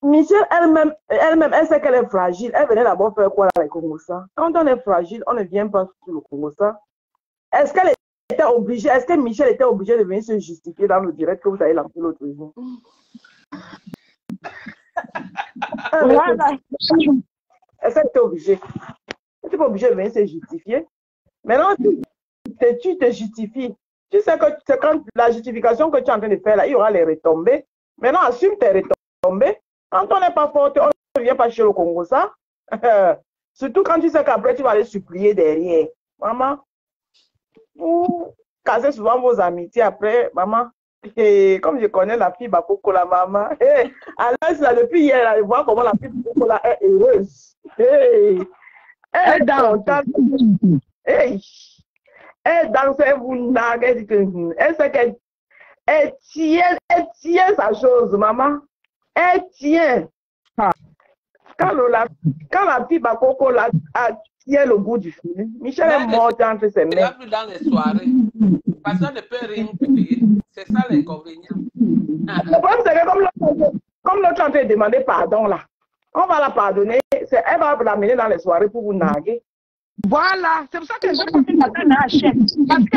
Michel, elle-même, elle sait qu'elle est fragile. Elle venait d'abord faire quoi là, les Congossas? Quand on est fragile, on ne vient pas sur le Congossa. Est-ce qu'elle était obligée, est-ce que Michel était obligé de venir se justifier dans le direct que vous avez lancé l'autre jour? Est-ce qu'elle était obligée? Elle n'était pas obligée de venir se justifier. Maintenant, tu te justifies. Tu sais que c'est quand la justification que tu es en train de faire là, il y aura les retombées. Maintenant, assume tes retombées. Quand on n'est pas fort, on ne vient pas chez le Congo, ça. Surtout quand tu sais qu'après, tu vas aller supplier derrière. Maman, vous cassez souvent vos amitiés après, maman. Et comme je connais la fille Bakoko, la maman, alors là, depuis hier, elle voit comment la fille Bakoko là est heureuse. Elle est contente. Elle danse, vous naguez, elle sait qu'elle tient sa chose, maman. Elle tient. Quand la fille Bakoko là, tient le bout du fil, Michel est morte entre ses mains. Elle plus dans les soirées. Parce qu'on ne peut rien payer. C'est ça l'inconvénient. Le problème, c'est que comme l'autre est en train de demander pardon là, on va la pardonner. Elle va l'amener dans les soirées pour vous naguer. Voilà, c'est pour ça que je pense que Nathan achète. Parce que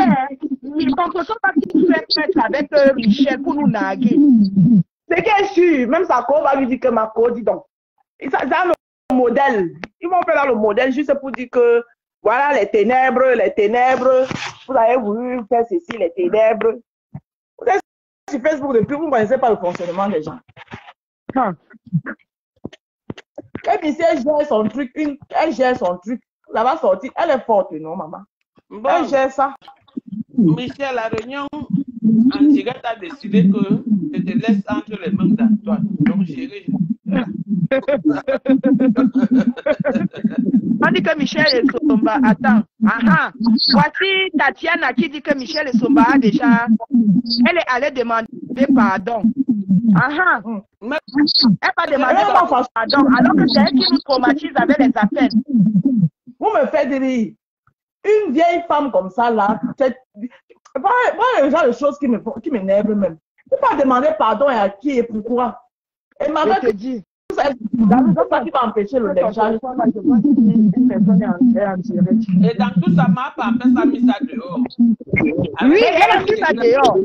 ils ne sont pas qui fait avec Michel pour nous naguer. C'est qu'elle est sûre, même sa co va lui dire que ma co, dis donc. Ça dans le modèle. Ils vont faire dans le modèle juste pour dire que voilà les ténèbres, vous avez voulu faire ceci, les ténèbres. Vous êtes sur Facebook depuis, vous ne connaissez pas le fonctionnement des gens. Quand Michel gère son truc, elle gère son truc. Ça va sortir. Elle est forte, non, maman? Bon, elle gère ça. Michel, la réunion en direct a décidé que je te laisse entre les mains d'Antoine. Donc, chérie, on dit que Michel Essomba, attends. Voici Tatiana qui dit que Michel Essomba a déjà, elle est allée demander pardon. Elle va demander pardon, alors que c'est elle qui nous traumatise avec les appels. Vous me faites rire. Une vieille femme comme ça, là, c'est pas le genre de choses qui m'énervent même. Vous ne pas demander pardon à qui et pourquoi. Et ma mère te dit, c'est ça qui va empêcher le lynchage. Et dans tout ça, ma papa, ça a mis ça dehors. Oui, elle a mis ça dehors.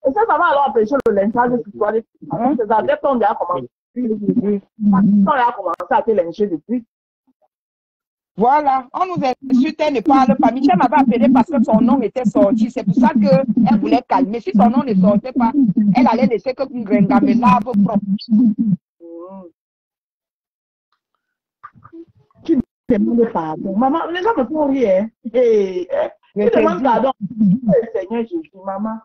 Et ça va alors empêcher le lynchage de l'histoire. Les adeptes ont déjà commencé. On a commencé à te lyncher depuis. Voilà, on nous insulte, elle ne parle pas. Michel m'avait appelé parce que son nom était sorti. C'est pour ça qu'elle voulait calmer. Si son nom ne sortait pas, elle allait laisser que Grenga me lave propre. Tu demandes pardon. Maman, les gens me font rire. Tu demandes pardon. Seigneur Jésus, maman.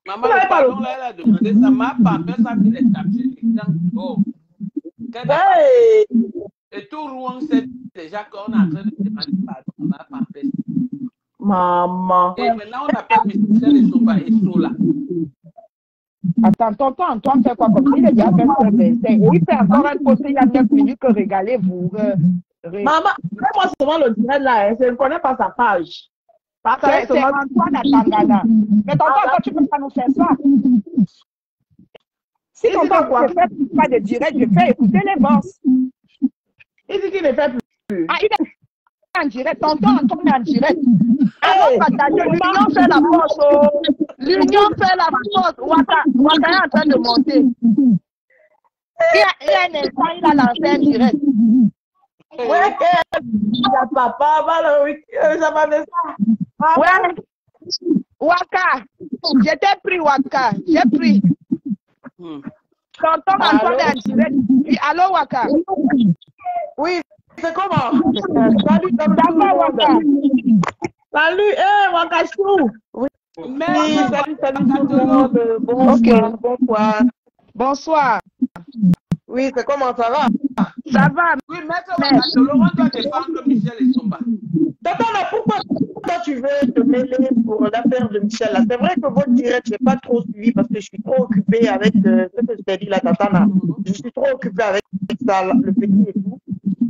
Maman, le pardon, là, elle a demandé ça. Ma papa, ça fait les tapis. Et tout Rouen sait déjà qu'on est en train de demander pardon à ma papa. Maman. Et maintenant, on appelle Michel Essomba et Sola. Attends, tonton Antoine fait quoi comme ça? Il est déjà 20h25. Et il fait encore un post il y a 9 minutes que régalez-vous. Maman, fais-moi souvent le direct là, je ne connais pas sa page. C'est Antoine à Tangana. Mais tonton Antoine, tu ne peux pas nous faire ça. Si tonton Antoine ne fait pas de direct, je fais écouter les boss. Il dit qu'il ne fait plus. Ah, il est en direct. Tonton Antoine est en direct. Allons partager. L'union fait la force. Oh. L'union fait la force. Waka est en train de monter. Il y a un instant, il a lancé un direct. Ouais, il y a papa, Valérie, ça va faire ça. Ouais. Waka, j'étais pris, Waka, j'ai pris. Tonton Antoine est en direct. Allô, Waka? Oui, c'est comment? Salut, Waka. Salut, Wakachou. Oui, salut tout le monde. Bonsoir, bonsoir. Bonsoir. Oui, c'est comment ça va? Ça va. Oui, maître Wakachou, Laurent doit défendre Michel et Somba. Tata, pourquoi toi tu veux te mêler pour l'affaire de Michel là? C'est vrai que votre direct, je n'ai pas trop suivi parce que je suis trop occupée avec ce que je t'ai dit là, Tata. Je suis trop occupée avec ça, le petit et tout.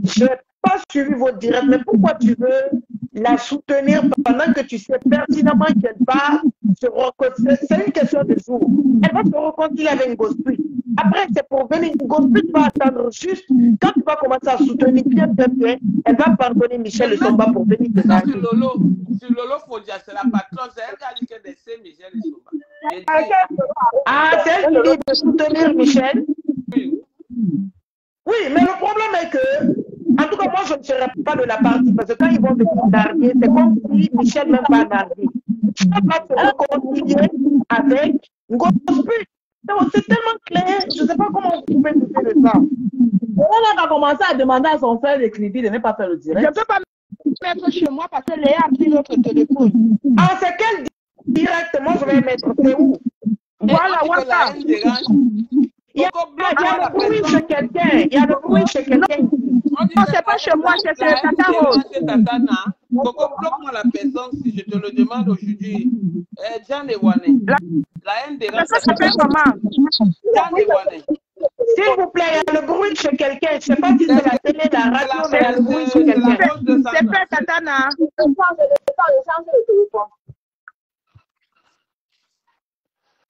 Je n'ai pas suivi votre direct, mais pourquoi tu veux la soutenir pendant que tu sais pertinemment qu'elle va se reconcilier? C'est une question de jour. Elle va se reconcilier avec Ngosprit. Après, c'est pour venir. Ngosprit va attendre juste. Quand tu vas commencer à soutenir bien, elle va pardonner Michel et Somba pour venir te Ça, sur Lolo Fodia, c'est la patronne. C'est elle qui a dit qu'elle laissait Michel et Somba. Ah, c'est elle qui dit de soutenir Michel? Oui. Oui, mais le problème est que, en tout cas, moi, je ne serai pas de la partie parce que quand ils vont venir narguer, c'est comme si Michel même va narguer. Michel va se réconcilier avec Ngosprit. C'est tellement clair, je ne sais pas comment vous pouvez douter de ça. On a commencé à demander à son frère d'écrire de ne pas faire le direct. Je ne peux pas mettre chez moi parce que Léa a pris notre téléphone. Ah, c'est quel direct? Moi, je vais mettre. C'est où? Voilà, Waka. Il y a le bruit chez quelqu'un. Il y a le bruit chez quelqu'un. Non, c'est pas chez moi, c'est Tata Rose. Coco, bloque-moi la personne si je te le demande aujourd'hui. Jean Ewane. La haine des Ça s'appelle comment? Jean Ewane. S'il vous plaît, il y a le bruit chez quelqu'un. Je ne sais pas si c'est la télé, la radio, mais il y a le bruit chez quelqu'un. C'est pas Tatana.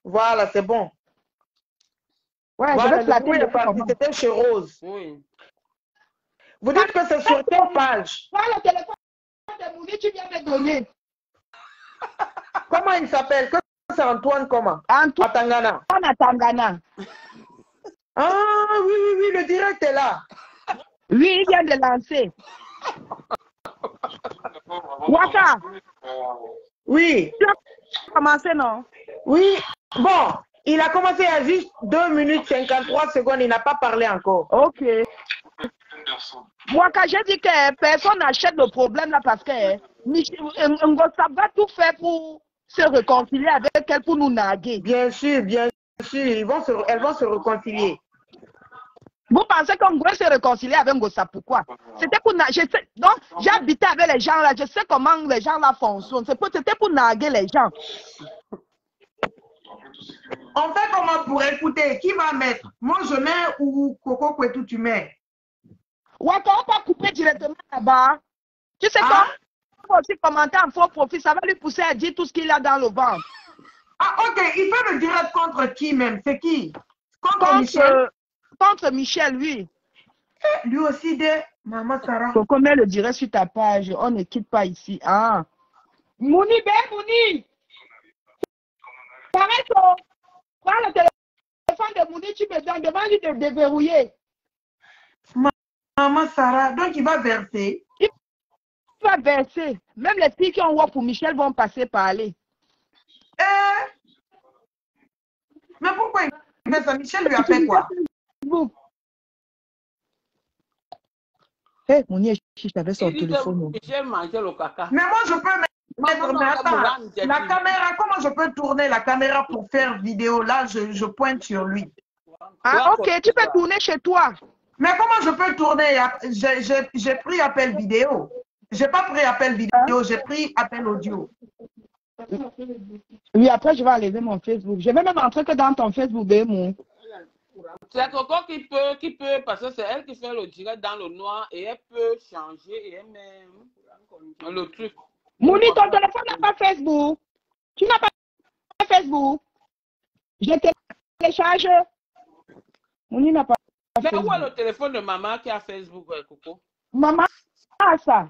Voilà, c'est bon. Ouais, voilà, je vais flatter le parti. C'était chez Rose. Oui. Vous dites que c'est sur quelle page? Voilà le téléphone de Mouni, tu viens me donner. Comment il s'appelle? C'est Antoine comment? Antoine Tangana. à Tangana. Ah oui, oui, oui, le direct est là. Oui, il vient de lancer. Waka. Oui. Tu as commencé, non? Oui. Bon, il a commencé à juste 2 minutes 53 secondes. Il n'a pas parlé encore. Ok. Waka, j'ai dit que personne n'achète le problème là parce que Ngosa va tout faire pour se réconcilier avec elle pour nous narguer. Bien sûr, bien sûr. Elles vont se réconcilier. Vous pensez qu'on doit se réconcilier avec Ngosa? Pourquoi? C'était pour narguer. Donc, j'habitais avec les gens là. Je sais comment les gens là fonctionnent. C'était pour narguer les gens. On fait comment pour écouter? Qui va mettre? Moi, je mets ou Coco Kwetu, tu mets? Waka, on va couper directement là-bas. Tu sais quoi? Il faut aussi commenter en faux profit. Ça va lui pousser à dire tout ce qu'il a dans le ventre. Ah, ok. Il fait le direct contre qui même? C'est qui? Contre Michel? Contre Michel, oui. Lui aussi de Maman Sarah. Coco, mets le direct sur ta page. On ne quitte pas ici. Ah. Mouni, Mouni. Arrête. Prends le téléphone de Mouni, tu me donnes. Demande-lui de déverrouiller. Maman Sarah, donc il va verser. Il va verser. Même les filles qui ont voix pour Michel vont passer par aller. Mais pourquoi il fait ça? Michel lui a fait quoi? Hé, Mouni, je t'avais son téléphone. Michel mangeait le caca. Mais moi, je peux mettre la caméra. Comment je peux tourner la caméra pour faire vidéo? Là, je pointe sur lui. Ah, ok, tu peux tourner chez toi. Mais comment je peux tourner? J'ai pris appel vidéo. J'ai pas pris appel vidéo, j'ai pris appel audio. Oui, après, je vais enlever mon Facebook. Je vais même entrer que dans ton Facebook, Bémou. C'est Coco qui peut, parce que c'est elle qui fait le direct dans le noir et elle peut changer et elle met le truc. Mouni, ton téléphone n'a pas Facebook. Tu n'as pas Facebook. Je télécharge. Mouni n'a pas Mais Facebook. où est le téléphone de maman qui a Facebook, Coco? Maman a ça.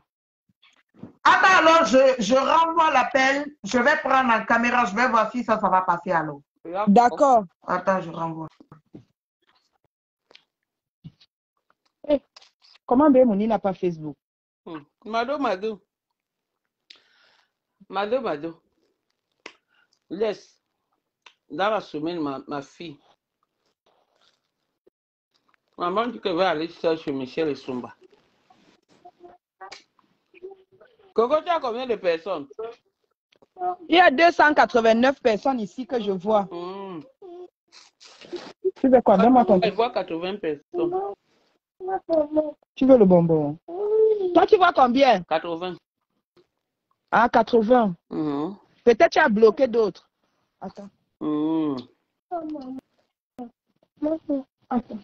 Attends, alors je renvoie l'appel. Je vais prendre la caméra. Je vais voir si ça va passer alors. D'accord. Attends, je renvoie. Hey, comment Mouni n'a pas Facebook? Mado. Laisse. Dans la semaine, ma fille. Maman dit qu'elle va aller chez Michel et Sumba. Coco, tu as combien de personnes? Il y a 289 personnes ici que je vois. Tu veux quoi? Donne-moi ton... Elle voit 80 personnes. Tu veux le bonbon? Toi, tu vois combien? 80. Ah, 80. Peut-être tu as bloqué d'autres. Attends. Attends.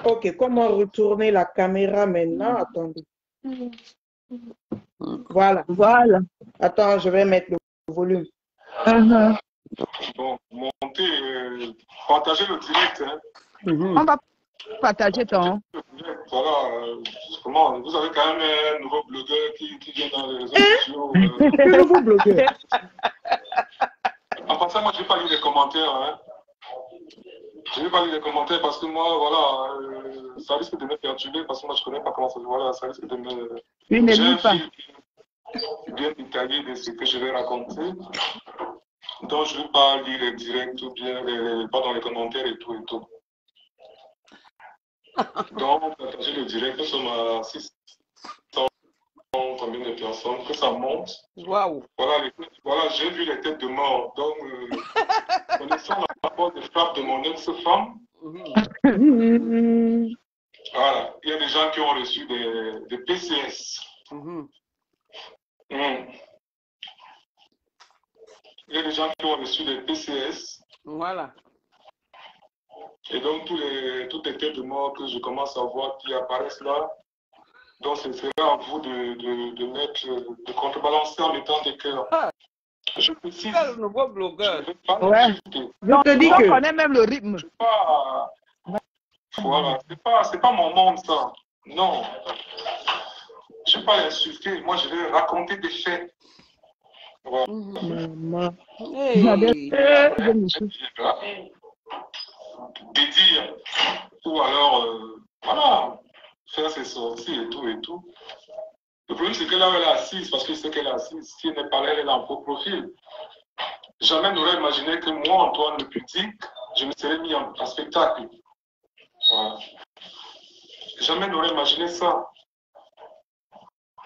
Ok, comment retourner la caméra maintenant? Attendez. Voilà. Voilà. Attends, je vais mettre le volume. Bon, montez, partagez le direct. Hein. On va partager ton. Voilà, comment, vous avez quand même un nouveau blogueur qui vient dans les réseaux sociaux. Un nouveau blogueur. En passant, moi, je n'ai pas lu les commentaires. Hein. Je n'ai pas lu les commentaires parce que moi, voilà, ça risque de me perturber parce que moi, je ne connais pas comment ça se voit. Voilà, ça risque de me... Oui, ne lis pas. Bien détaillé de ce que je vais raconter. Donc, je ne vais pas lire les directs ou bien pas dans les commentaires et tout et tout. Donc, partagez le direct, nous sommes à 600 combien de personnes, que ça monte. Waouh! Voilà, j'ai vu les têtes de mort. Donc, connaissant la force de frappe de mon ex-femme, voilà, il y a des gens qui ont reçu des PCS. Il y a des gens qui ont reçu des PCS. Voilà. Et donc, toutes les têtes de mort que je commence à voir qui apparaissent là, donc ce sera à vous de mettre, de contrebalancer en mettant des cœurs. Je précise. C'est le nouveau blogueur. Je te dis que... On connaît même le rythme. Voilà, c'est pas mon monde ça. Non. Je ne vais pas l'insulter. Moi, je vais raconter des faits. Voilà. Dédire. Ou alors, voilà, faire ses sorties et tout et tout. Le problème, c'est que là où elle est assise, parce que c'est qu'elle est assise, si elle n'est pas là, elle est en faux profil. Jamais n'aurais imaginé que moi, Antoine le Pudique, je me serais mis en spectacle. Voilà. Jamais n'aurais imaginé ça.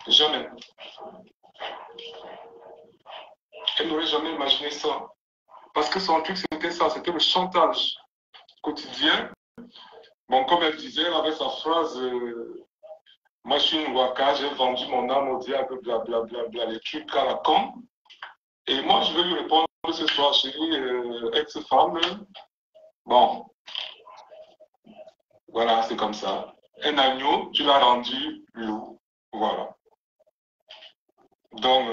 Jamais. Elle n'aurait jamais imaginé ça. Parce que son truc, c'était ça, c'était le chantage quotidien. Bon, comme elle disait, elle avait sa phrase moi, je suis une waka, j'ai vendu mon âme au diable, blablabla, les trucs à la con. Et moi, je vais lui répondre ce soir, chérie, ex-femme. Bon, voilà, c'est comme ça. Un agneau, tu l'as rendu loup. Voilà. Donc,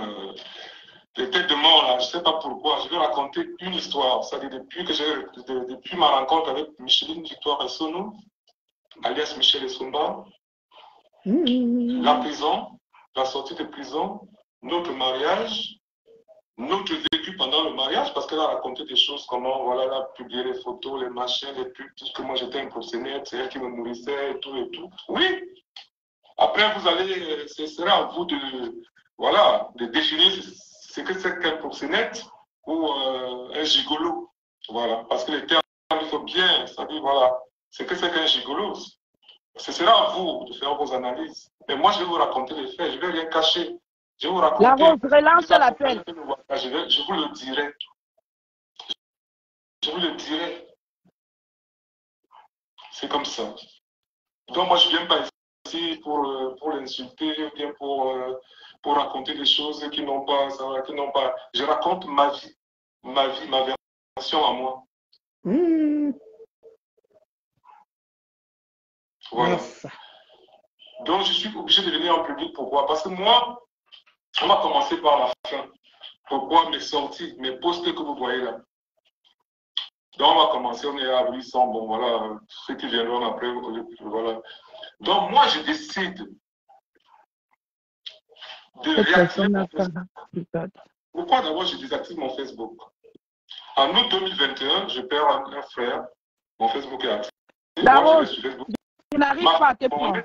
les têtes de mort, là, je ne sais pas pourquoi, je vais raconter une histoire. C'est-à-dire, depuis ma rencontre avec Micheline Victoire Essonou, alias Michel Essoumba, la prison, la sortie de prison, notre mariage, notre vécu pendant le mariage, parce qu'elle a raconté des choses, comment, voilà, elle a publié les photos, les machins, les pubs, tout ce que moi j'étais un proxénète, c'est elle qui me nourrissait, et tout et tout. Oui. Après, vous allez, ce sera à vous de, voilà, de définir ce que c'est qu'un proxénète ou un gigolo. Voilà, parce que les termes, il faut bien savoir, voilà, ce que c'est qu'un gigolo. Ce sera à vous de faire vos analyses. Mais moi, je vais vous raconter les faits, je ne vais rien cacher. Je vais vous raconter. La Rose, relance l'appel. Je vous le dirai. Je vous le dirai. C'est comme ça. Donc, moi, je ne viens pas ici pour l'insulter ou bien pour raconter des choses qui n'ont pas, Je raconte ma vie, ma version à moi. Voilà. Yes. Donc, je suis obligé de venir en public. Pourquoi? Parce que moi, on va commencer par la fin. Pourquoi mes sorties, mes posts que vous voyez là? Donc, on va commencer, on est à 800. Bon, voilà, ceux qui viendront après, voilà. Donc, moi, je décide de réactiver mon Facebook. Pourquoi d'abord je désactive mon Facebook? En août 2021, je perds un frère. Mon Facebook est actif. Moi, je vais sur Facebook. Tu n'arrives pas à te prendre.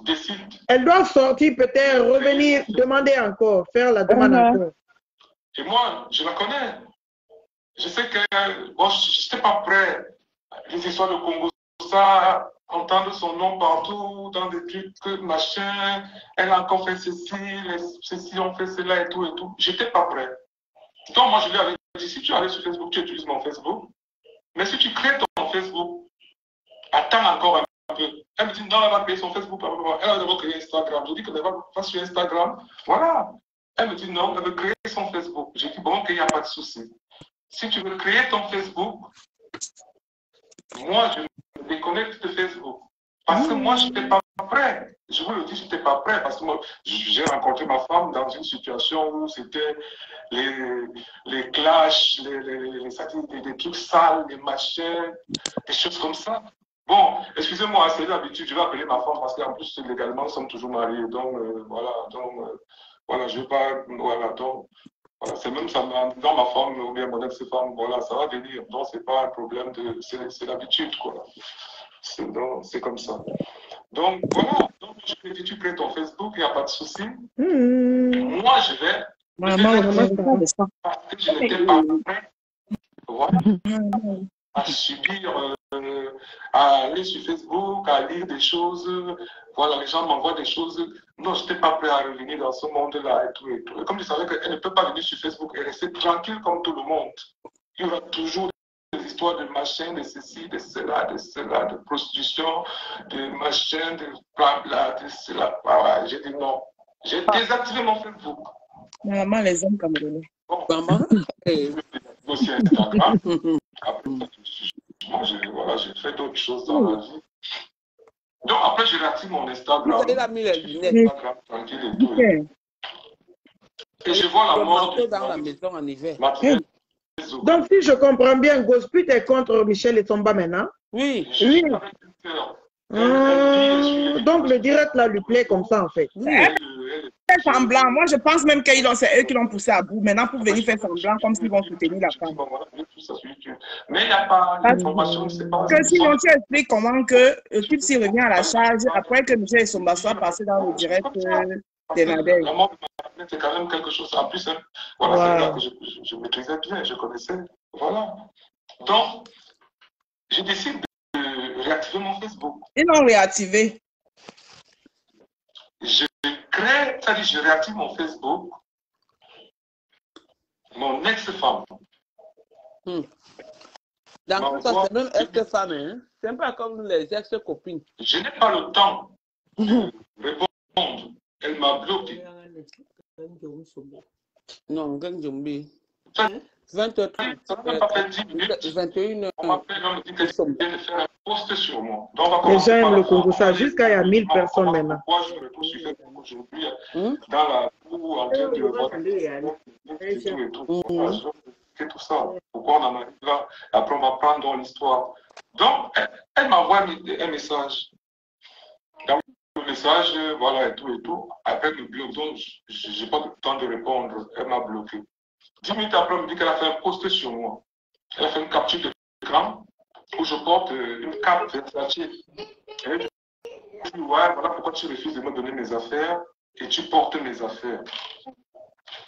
Décide. Elle doit sortir, peut-être revenir, demander encore, faire la demande encore. Et moi, je la connais. Je sais que, bon, je n'étais pas prêt. Les histoires de Congo, ça, entendre son nom partout, dans des trucs, machin, elle a encore fait ceci, on fait cela et tout et tout. Je n'étais pas prêt. Donc, moi, je lui avais dit, si tu arrives sur Facebook, tu utilises mon Facebook. Mais si tu crées ton Facebook, attends encore un peu. Elle me dit, non, elle va créer son Facebook. Elle va d'abord créer Instagram. Je dis qu'elle va pas sur Instagram. Voilà. Elle me dit, non, elle veut créer son Facebook. J'ai dit, bon, qu'il n'y a pas de souci. Si tu veux créer ton Facebook, moi, je me déconnecte de Facebook. Parce que moi, je n'étais pas prêt. Je vous le dis, je n'étais pas prêt. Parce que moi, j'ai rencontré ma femme dans une situation où c'était les clashs, des trucs sales, des machins, des choses comme ça. Bon, excusez-moi, c'est l'habitude, je vais appeler ma femme parce qu'en plus, légalement, nous sommes toujours mariés. Donc, voilà, je ne vais pas. Voilà, donc. Voilà, c'est même ça, dans ma femme ou bien mon ex-femme, voilà, ça va venir. Donc, ce n'est pas un problème c'est l'habitude, quoi. C'est comme ça. Donc, voilà. Donc, je te dis, tu crées ton Facebook, il n'y a pas de souci. Moi, je vais. Parce que je n'étais pas prêt. Voilà. À subir, à aller sur Facebook, à lire des choses. Voilà, les gens m'envoient des choses. Non, je n'étais pas prêt à revenir dans ce monde-là et tout et tout. Et comme je savais qu'elle ne peut pas venir sur Facebook et rester tranquille comme tout le monde, il y aura toujours des histoires de machin, de ceci, de cela, de prostitution, de machin, de blabla, de cela. Voilà, j'ai dit non. J'ai désactivé mon Facebook. Maman, les hommes camerounais. Bon. Maman. Aussi Instagram. Après, voilà, j'ai fait d'autres choses dans la vie. Donc après, j'ai réactivé mon Instagram. Elle a mis les lunettes. Instagram, tranquille et tout. Et je vois la mort dans la maison en hiver. Donc, si je comprends bien, Gosput est contre Michel Etsomba maintenant? Oui. Oui. Donc, le direct là lui plaît comme ça, en fait. Oui. Fait semblant. Moi, je pense même que c'est eux qui l'ont poussé à bout. Maintenant, pour venir faire semblant, comme s'ils vont soutenir la femme. Mais il n'y a pas d'information, c'est pas. Que sinon, tu expliques comment que tout s'y revient à la charge après que Michel Etsomba soit passé dans le direct des Nadèges. C'est quand même quelque chose. En plus, voilà, c'est là que je maîtrisais bien, je connaissais. Voilà. Donc, je décide de réactiver mon Facebook. Ils l'ont réactivé. Je crée, c'est-à-dire je réactive mon Facebook, mon ex-femme. Dans tout ça, c'est même ex-femme, hein? C'est un peu comme les ex-copines. Je n'ai pas le temps de répondre. Elle m'a bloqué. Non, Gangjombi. 20h30. Ça n'a pas fait 10 minutes. 21h. On m'appelle, on me dit que je viens de faire un post sur moi. Les gens aiment le Congo, ça, jusqu'à il y a 1000 personnes maintenant. Pourquoi je me retrouve sur Facebook aujourd'hui, dans la cour, en train de voir et tout, tout ça. Pourquoi on en arrive là? Après, on va prendre dans l'histoire. Donc, elle m'envoie un message. Dans le message, voilà, et tout. Après, elle me bloque. Donc, je n'ai pas le temps de répondre. Elle m'a bloqué. 10 minutes après, elle me dit qu'elle a fait un post sur moi. Elle a fait une capture d'écran où je porte une cape Versace. Elle dit, ouais, voilà pourquoi tu refuses de me donner mes affaires et tu portes mes affaires.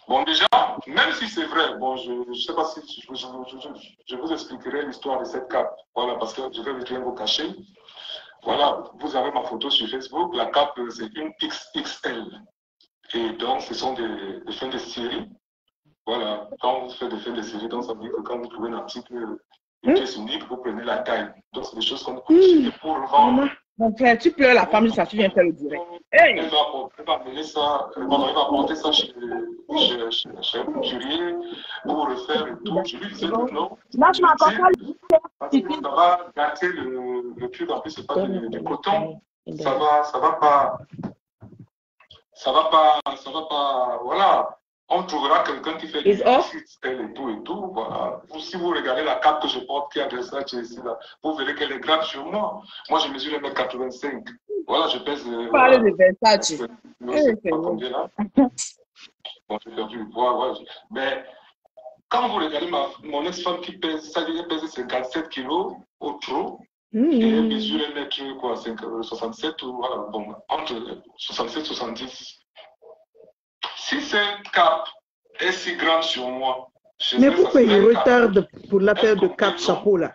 Bon, déjà, même si c'est vrai, bon, je ne sais pas si je vous expliquerai l'histoire de cette cape. Voilà, parce que je vais rien vous cacher. Voilà, vous avez ma photo sur Facebook. La cape, c'est une XXL. Et donc, ce sont des fins de série. Voilà, quand vous faites des fins de série, donc ça veut dire que quand vous trouvez un article, une pièce unique, vous prenez la taille. Donc, c'est des choses qu'on utilise pour vendre. Mon frère, tu pleures la femme, ça, tu viens faire le direct. Hey! Elle va amener ça, elle va apporter ça chez un couturier pour refaire et tout. Je lui disais que non, Là, je m'attends pas. parce que ça va gâter le truc. En plus, c'est pas du coton. Ça va pas, voilà. On trouvera quelqu'un qui fait du style et tout, voilà. Si vous regardez la cape que je porte qui est de ça, ici, là, vous verrez qu'elle est grave sur moi. Moi, je mesure 1m85. Voilà, je pèse. Parle de Versace. C'est pas combien là. Bon, j'ai perdu le poids, ouais. Mais quand vous regardez mon ex-femme qui pèse, ça veut dire pèse 57 kilos au trop. Et elle mesure 1m67 ou voilà, bon, entre 67 et 70. Si cette cape est si grande sur moi, mais pourquoi il retarde pour l'affaire de cap chapeau là?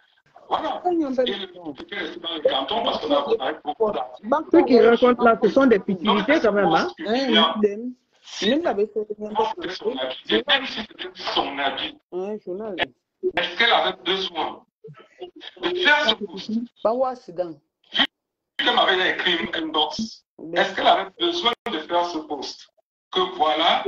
Voilà. Et le rester dans le canton parce qu'on a beaucoup d'argent. Ceux qui racontent là, ce sont des futilités quand même. Hein? Même si c'était son habit, est-ce qu'elle avait besoin de faire ce post? Vu qu'elle m'avait écrit une box, est-ce qu'elle avait besoin de faire ce post? Que voilà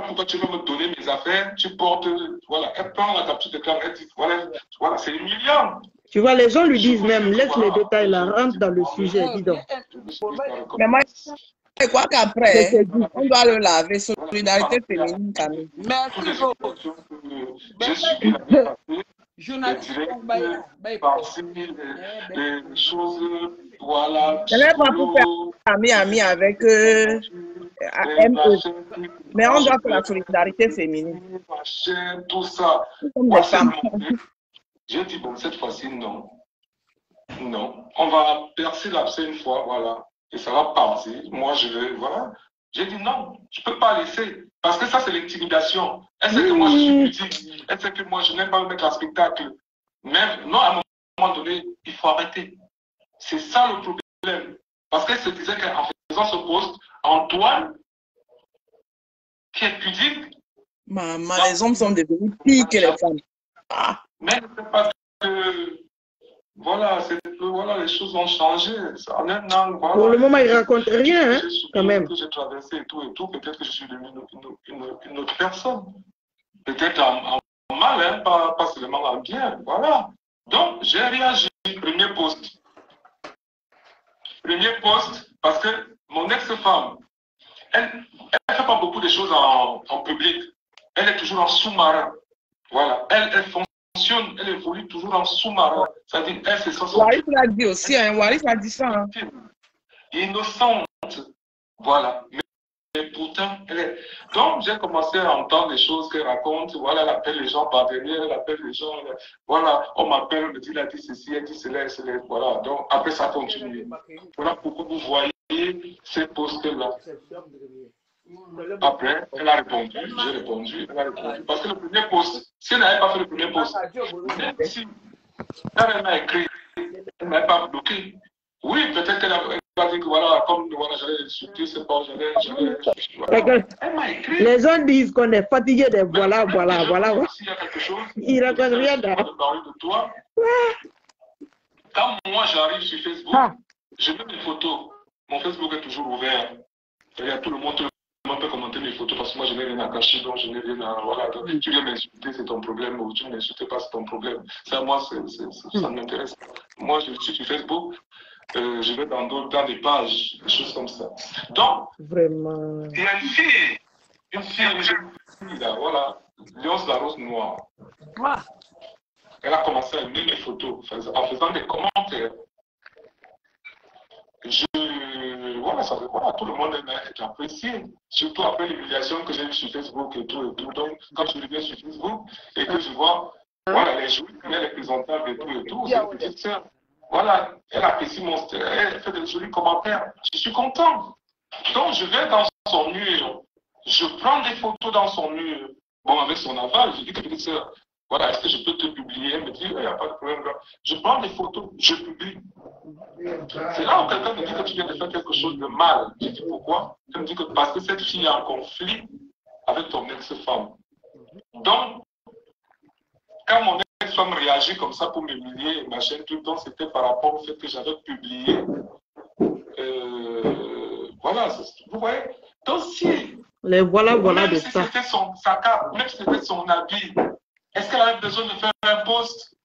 pourquoi tu veux me donner mes affaires, tu portes, voilà, elle prend la capture d'écran, elle dit, voilà, c'est humiliant. Tu vois, les gens lui disent même, laisse les détails là, rentre dans le sujet, dis donc. Mais moi, je crois qu'après, on doit le laver, solidarité féminine quand même. Merci beaucoup. J'ai subi la vie les choses, voilà. Je n'ai pas pour faire ami avec ME. Mais on doit faire la solidarité féminine. Tout ça. Comme les femmes. J'ai dit, bon, cette fois-ci, non. Non. On va percer l'abcès une fois, voilà. Et ça va partir. Moi, je vais, voilà. J'ai dit non, je ne peux pas laisser. Parce que ça, c'est l'intimidation. Elle sait que moi, je suis pudique. Elle sait que moi, je n'aime pas me mettre en spectacle. Même, non, à un moment donné, il faut arrêter. C'est ça le problème. Parce qu'elle se disait qu'en faisant ce poste, Antoine, qui est pudique. Maman, les hommes sont devenus pires que les femmes. Ah. Mais ne sais pas que. Voilà, les choses ont changé. En un an, voilà. Pour le moment, il ne raconte rien, hein, quand même. Que j'ai traversé et tout, peut-être que je suis devenu une autre personne. Peut-être en mal, hein, pas seulement en bien. Voilà. Donc, j'ai réagi. Premier poste. Premier poste, parce que mon ex-femme, elle ne fait pas beaucoup de choses en public. Elle est toujours en sous-marin. Voilà. Elle fonctionne, elle évolue toujours en sous-marin. C'est-à-dire, elle se sent... Waris l'a dit aussi, hein. Waris a dit ça. Hein. Innocente. Voilà. Mais pourtant, elle est... Donc, j'ai commencé à entendre des choses qu'elle raconte. Voilà, elle appelle les gens par derrière, elle appelle les gens. Voilà, on m'appelle, on me dit, elle a dit ceci, elle dit cela, voilà. Donc, après, ça continue. Voilà pourquoi vous voyez ces postes-là. Après, elle a répondu, j'ai répondu, elle a répondu. Parce que le premier poste, si elle n'avait pas fait le premier poste, même si elle m'a écrit, elle ne m'avait pas bloqué. Oui, peut-être qu'elle a dit que voilà, comme voilà, j'allais insulter, c'est pas, j'allais. Elle m'a écrit. Les gens disent qu'on est fatigué de voilà. S'il y a quelque chose, il ne raconte rien de parler de toi. Quand moi j'arrive sur Facebook, je mets mes photos. Mon Facebook est toujours ouvert. Il y a tout le monde peut commenter mes photos parce que moi je n'ai rien à cacher, donc je n'ai rien à. Voilà, donc, tu viens m'insulter, c'est ton problème, ou tu ne m'insultes pas, c'est ton problème. Ça, moi, ça m'intéresse. Moi, je suis sur Facebook, je vais dans des pages, des choses comme ça. Donc, vraiment. Il y a une fille, là, voilà, Lyonce la Rose Noire. Elle a commencé à aimer mes photos en faisant des commentaires. Voilà, ça fait voilà, tout le monde est apprécié. Surtout après l'humiliation que j'ai eue sur Facebook et tout. Donc, quand je reviens sur Facebook et que je vois, voilà, les jolies, elle est présentable et tout, c'est une petite sœur. Voilà, elle apprécie mon style, elle fait des jolis commentaires. Je suis content. Donc, je vais dans son mur. Je prends des photos dans son mur. Bon, avec son aval, je dis que petite sœur, voilà, est-ce que je peux te publier? Elle me dit, il n'y a pas de problème. Je prends des photos, je publie. C'est là où quelqu'un me dit que tu viens de faire quelque chose de mal. Je dis pourquoi? Elle me dit que parce que cette fille est en conflit avec ton ex-femme. Donc, quand mon ex-femme réagit comme ça pour m'humilier, machin, tout le temps, c'était par rapport au fait que j'avais publié Voilà, vous voyez. Donc si, Les voilà même de si ça. c'était sa cape, même si c'était son habit, est-ce qu'elle avait besoin de faire un post?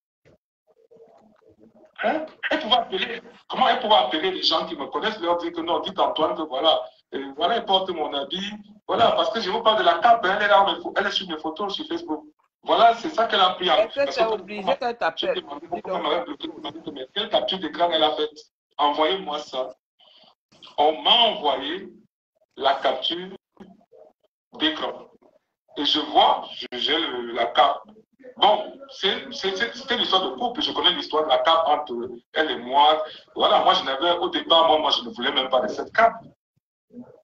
Hein? Comment elle pouvait appeler les gens qui me connaissent, leur dire que non, dites Antoine que voilà, voilà, elle porte mon habit, voilà, parce que je vous parle de la cape, elle est sur mes photos sur Facebook. Voilà, c'est ça qu'elle a pris. Est-ce que c'est obligé qu'elle t'appelle? Quelle capture d'écran elle a faite? Envoyez-moi ça. On m'a envoyé la capture d'écran. Et je vois, j'ai la cape. Bon, c'était l'histoire de couple. Je connais l'histoire de la cape entre elle et moi. Voilà, moi, au départ, moi, je ne voulais même pas de cette cape.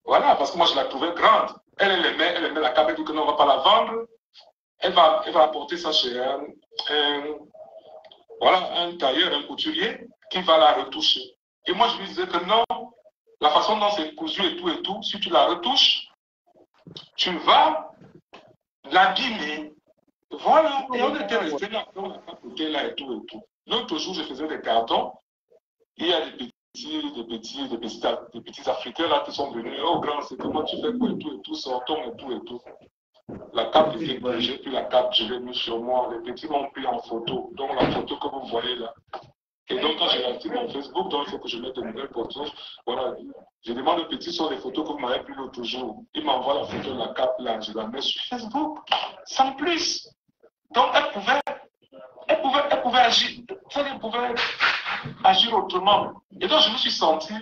Voilà, parce que moi, je la trouvais grande. Elle aimait la cape. Elle dit que non, on ne va pas la vendre. Elle va apporter ça chez un tailleur, un couturier, qui va la retoucher. Et moi, je lui disais que non, la façon dont c'est cousu et tout, si tu la retouches, tu vas l'abîmer. Voilà, et on était resté là, on n'a pas coûté là et tout. L'autre jour, je faisais des cartons. Il y a des petits Africains là qui sont venus. Oh, grand, c'est comment tu fais quoi et tout, sortons et tout. La cape était prise, j'ai pris la cape, je l'ai mis sur moi. Les petits m'ont pris en photo. Donc, la photo que vous voyez là. Et donc, quand j'ai lancé mon Facebook, donc il faut que je mette de nouvelles photos. Voilà. Je demande aux petits sur les photos que vous m'avez pris l'autre jour. Ils m'envoient la photo de la cape là, je la mets sur Facebook. Sans plus. Donc, elle pouvait agir. Elle pouvait agir autrement. Et donc, je me suis senti,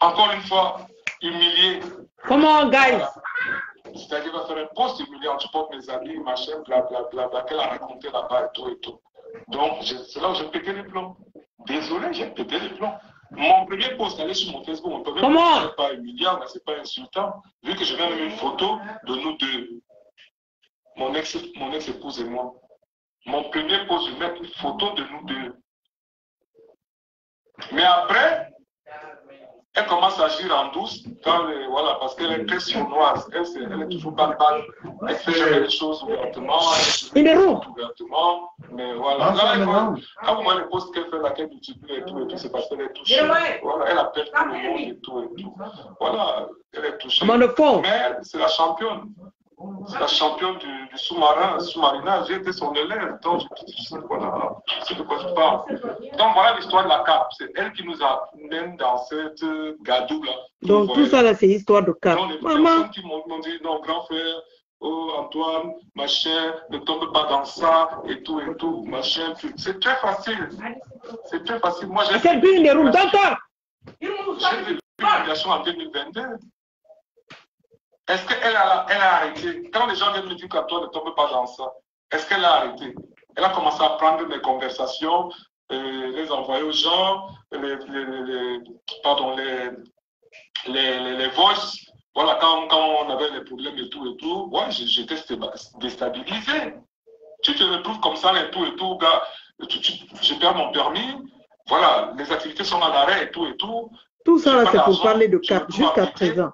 encore une fois, humilié. Comment, guys? Voilà. C'est-à-dire, va faire un post humiliant, tu portes mes amis, machin, blablabla, qu'elle a raconté là-bas et tout. Donc, c'est là où j'ai pété les plombs. Désolé, j'ai pété les plombs. Mon premier post allait sur mon Facebook, on peut même Comment? c'est pas humiliant, mais c'est pas insultant, vu que j'ai même une photo de nous deux. Mon ex-épouse et moi. Mon premier post, je mets une photo de nous deux. Mais après, elle commence à agir en douce, voilà, parce qu'elle est très sournoise. Elle est toujours balle. Elle fait jamais les choses ouvertement. Ouvertement. Mais voilà. Là, quand vous voyez les posts qu'elle fait, laquelle multiplie et tout, c'est parce qu'elle est touchée. Voilà, elle appelle tout le monde et tout. Voilà, elle est touchée. Mais c'est la championne. C'est la championne du sous-marinage. J'ai été son élève. Donc, voilà, c'est de quoi je parle. Donc, voilà l'histoire de la cape. C'est elle qui nous amène dans cette gadoue-là. Donc, tout ça, là, c'est histoire de cape. Donc, les personnes qui m'ont dit, non, grand frère, oh, Antoine, machin, ne tombe pas dans ça, et tout, machin. C'est très facile. C'est très facile. Moi, j'ai fait une publication en 2022. Est-ce qu'elle a arrêté? Quand les gens viennent me dire qu'Antoine ne tombe pas dans ça, est-ce qu'elle a arrêté? Elle a commencé à prendre mes conversations, les envoyer aux gens, les voices. Voilà, quand on avait les problèmes et tout, ouais, j'étais déstabilisé. Tu te retrouves comme ça et tout, gars, je perds mon permis, voilà, les activités sont à l'arrêt et tout. Tout ça, c'est pour parler de cap jusqu'à présent.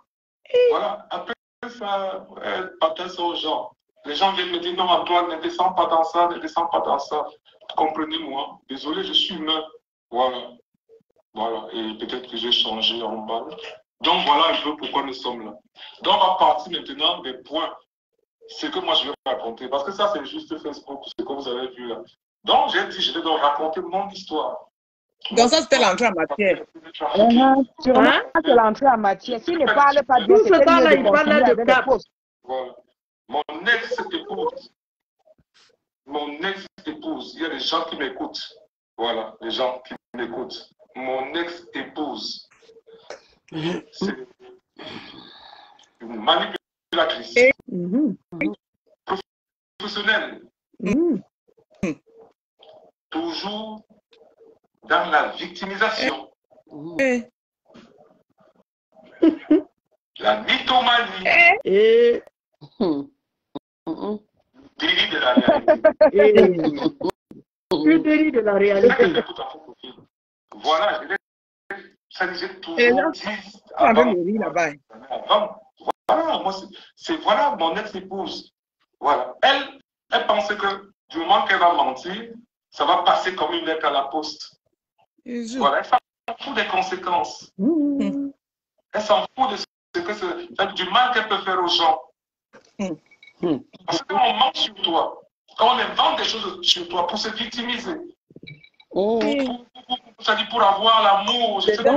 Voilà, après ça, elle partage ça aux gens. Les gens viennent me dire, non, Antoine, ne descends pas dans ça. Comprenez-moi. Désolé, je suis humain. Voilà. Et peut-être que j'ai changé en bas. Donc, voilà un peu pourquoi nous sommes là. Donc, on va partir maintenant des points. Ce que moi, je vais raconter. Parce que ça, c'est juste Facebook, ce que vous avez vu là. Donc, j'ai dit, je vais donc raconter mon histoire. Donc ça, c'était l'entrée en matière. C'est l'entrée en matière. S'il ne parle pas bien, tout ce temps-là, il parle de cap. Voilà. Mon ex-épouse, il y a des gens qui m'écoutent. Voilà, les gens qui m'écoutent. Mon ex-épouse, c'est une manipulatrice. Professionnelle. Toujours dans la victimisation. La mythomanie. Délit de la réalité. Le délit de la réalité. Voilà, ça disait toujours. Voilà, moi, voilà mon ex-épouse. Voilà. Elle pensait que du moment qu'elle va mentir, ça va passer comme une lettre à la poste. Voilà, elle s'en fout des conséquences. Elle s'en fout de ce que c'est, du mal qu'elle peut faire aux gens. Parce que quand on ment sur toi, quand on invente des choses sur toi pour se victimiser, c'est-à-dire pour avoir l'amour, je sais pas,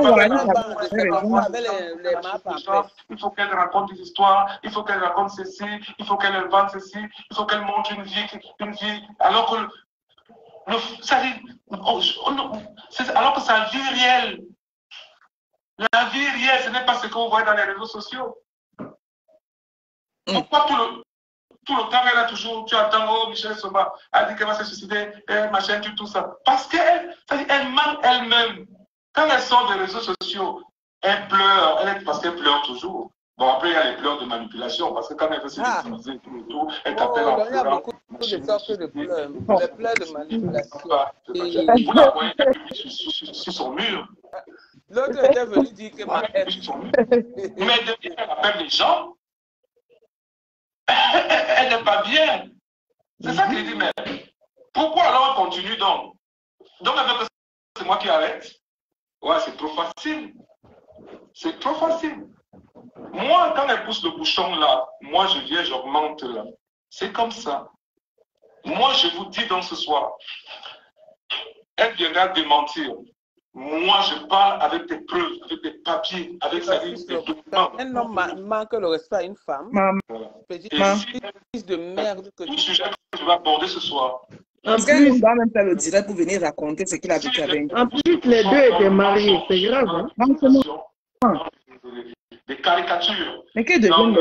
il faut qu'elle raconte des histoires, il faut qu'elle raconte ceci, il faut qu'elle invente ceci, il faut qu'elle montre une vie, alors que alors que sa vie réelle, la vie réelle, ce n'est pas ce que vous voyez dans les réseaux sociaux. Pourquoi tout le temps, elle a toujours, tu attends, oh, Michel Somba a dit qu'elle va se suicider, machin, tout ça. Parce qu'elle ment elle-même. Quand elle sort des réseaux sociaux, elle pleure, parce qu'elle pleure toujours. Bon, après, il y a les pleurs de manipulation, parce que quand elle veut se victimiser, tout, elle t'appelle en pleurant. Il y a beaucoup de sortes de pleurs. Les pleurs de manipulation. Vous la voyez sur son mur. L'autre était venu dire que ma haine. Mais depuis qu'elle appelle les gens, elle n'est pas bien. C'est ça qu'il dit, mais pourquoi alors elle continue donc? Donc elle veut que c'est moi qui arrête? Ouais, c'est trop facile. C'est trop facile. Moi, quand elle pousse le bouchon là, moi je viens, j'augmente là. C'est comme ça. Moi, je vous dis donc ce soir, elle viendra démentir. Moi, je parle avec des preuves, avec des papiers, avec des documents. Un homme manque le respect à une femme. Fils de merde que tout sujet que je vais aborder ce soir. Parce qu'elle doit même faire le direct pour venir raconter ce qu'il a vécu avec. En plus, les deux étaient mariés, c'est grave. Hein? Des caricatures. Mais que devient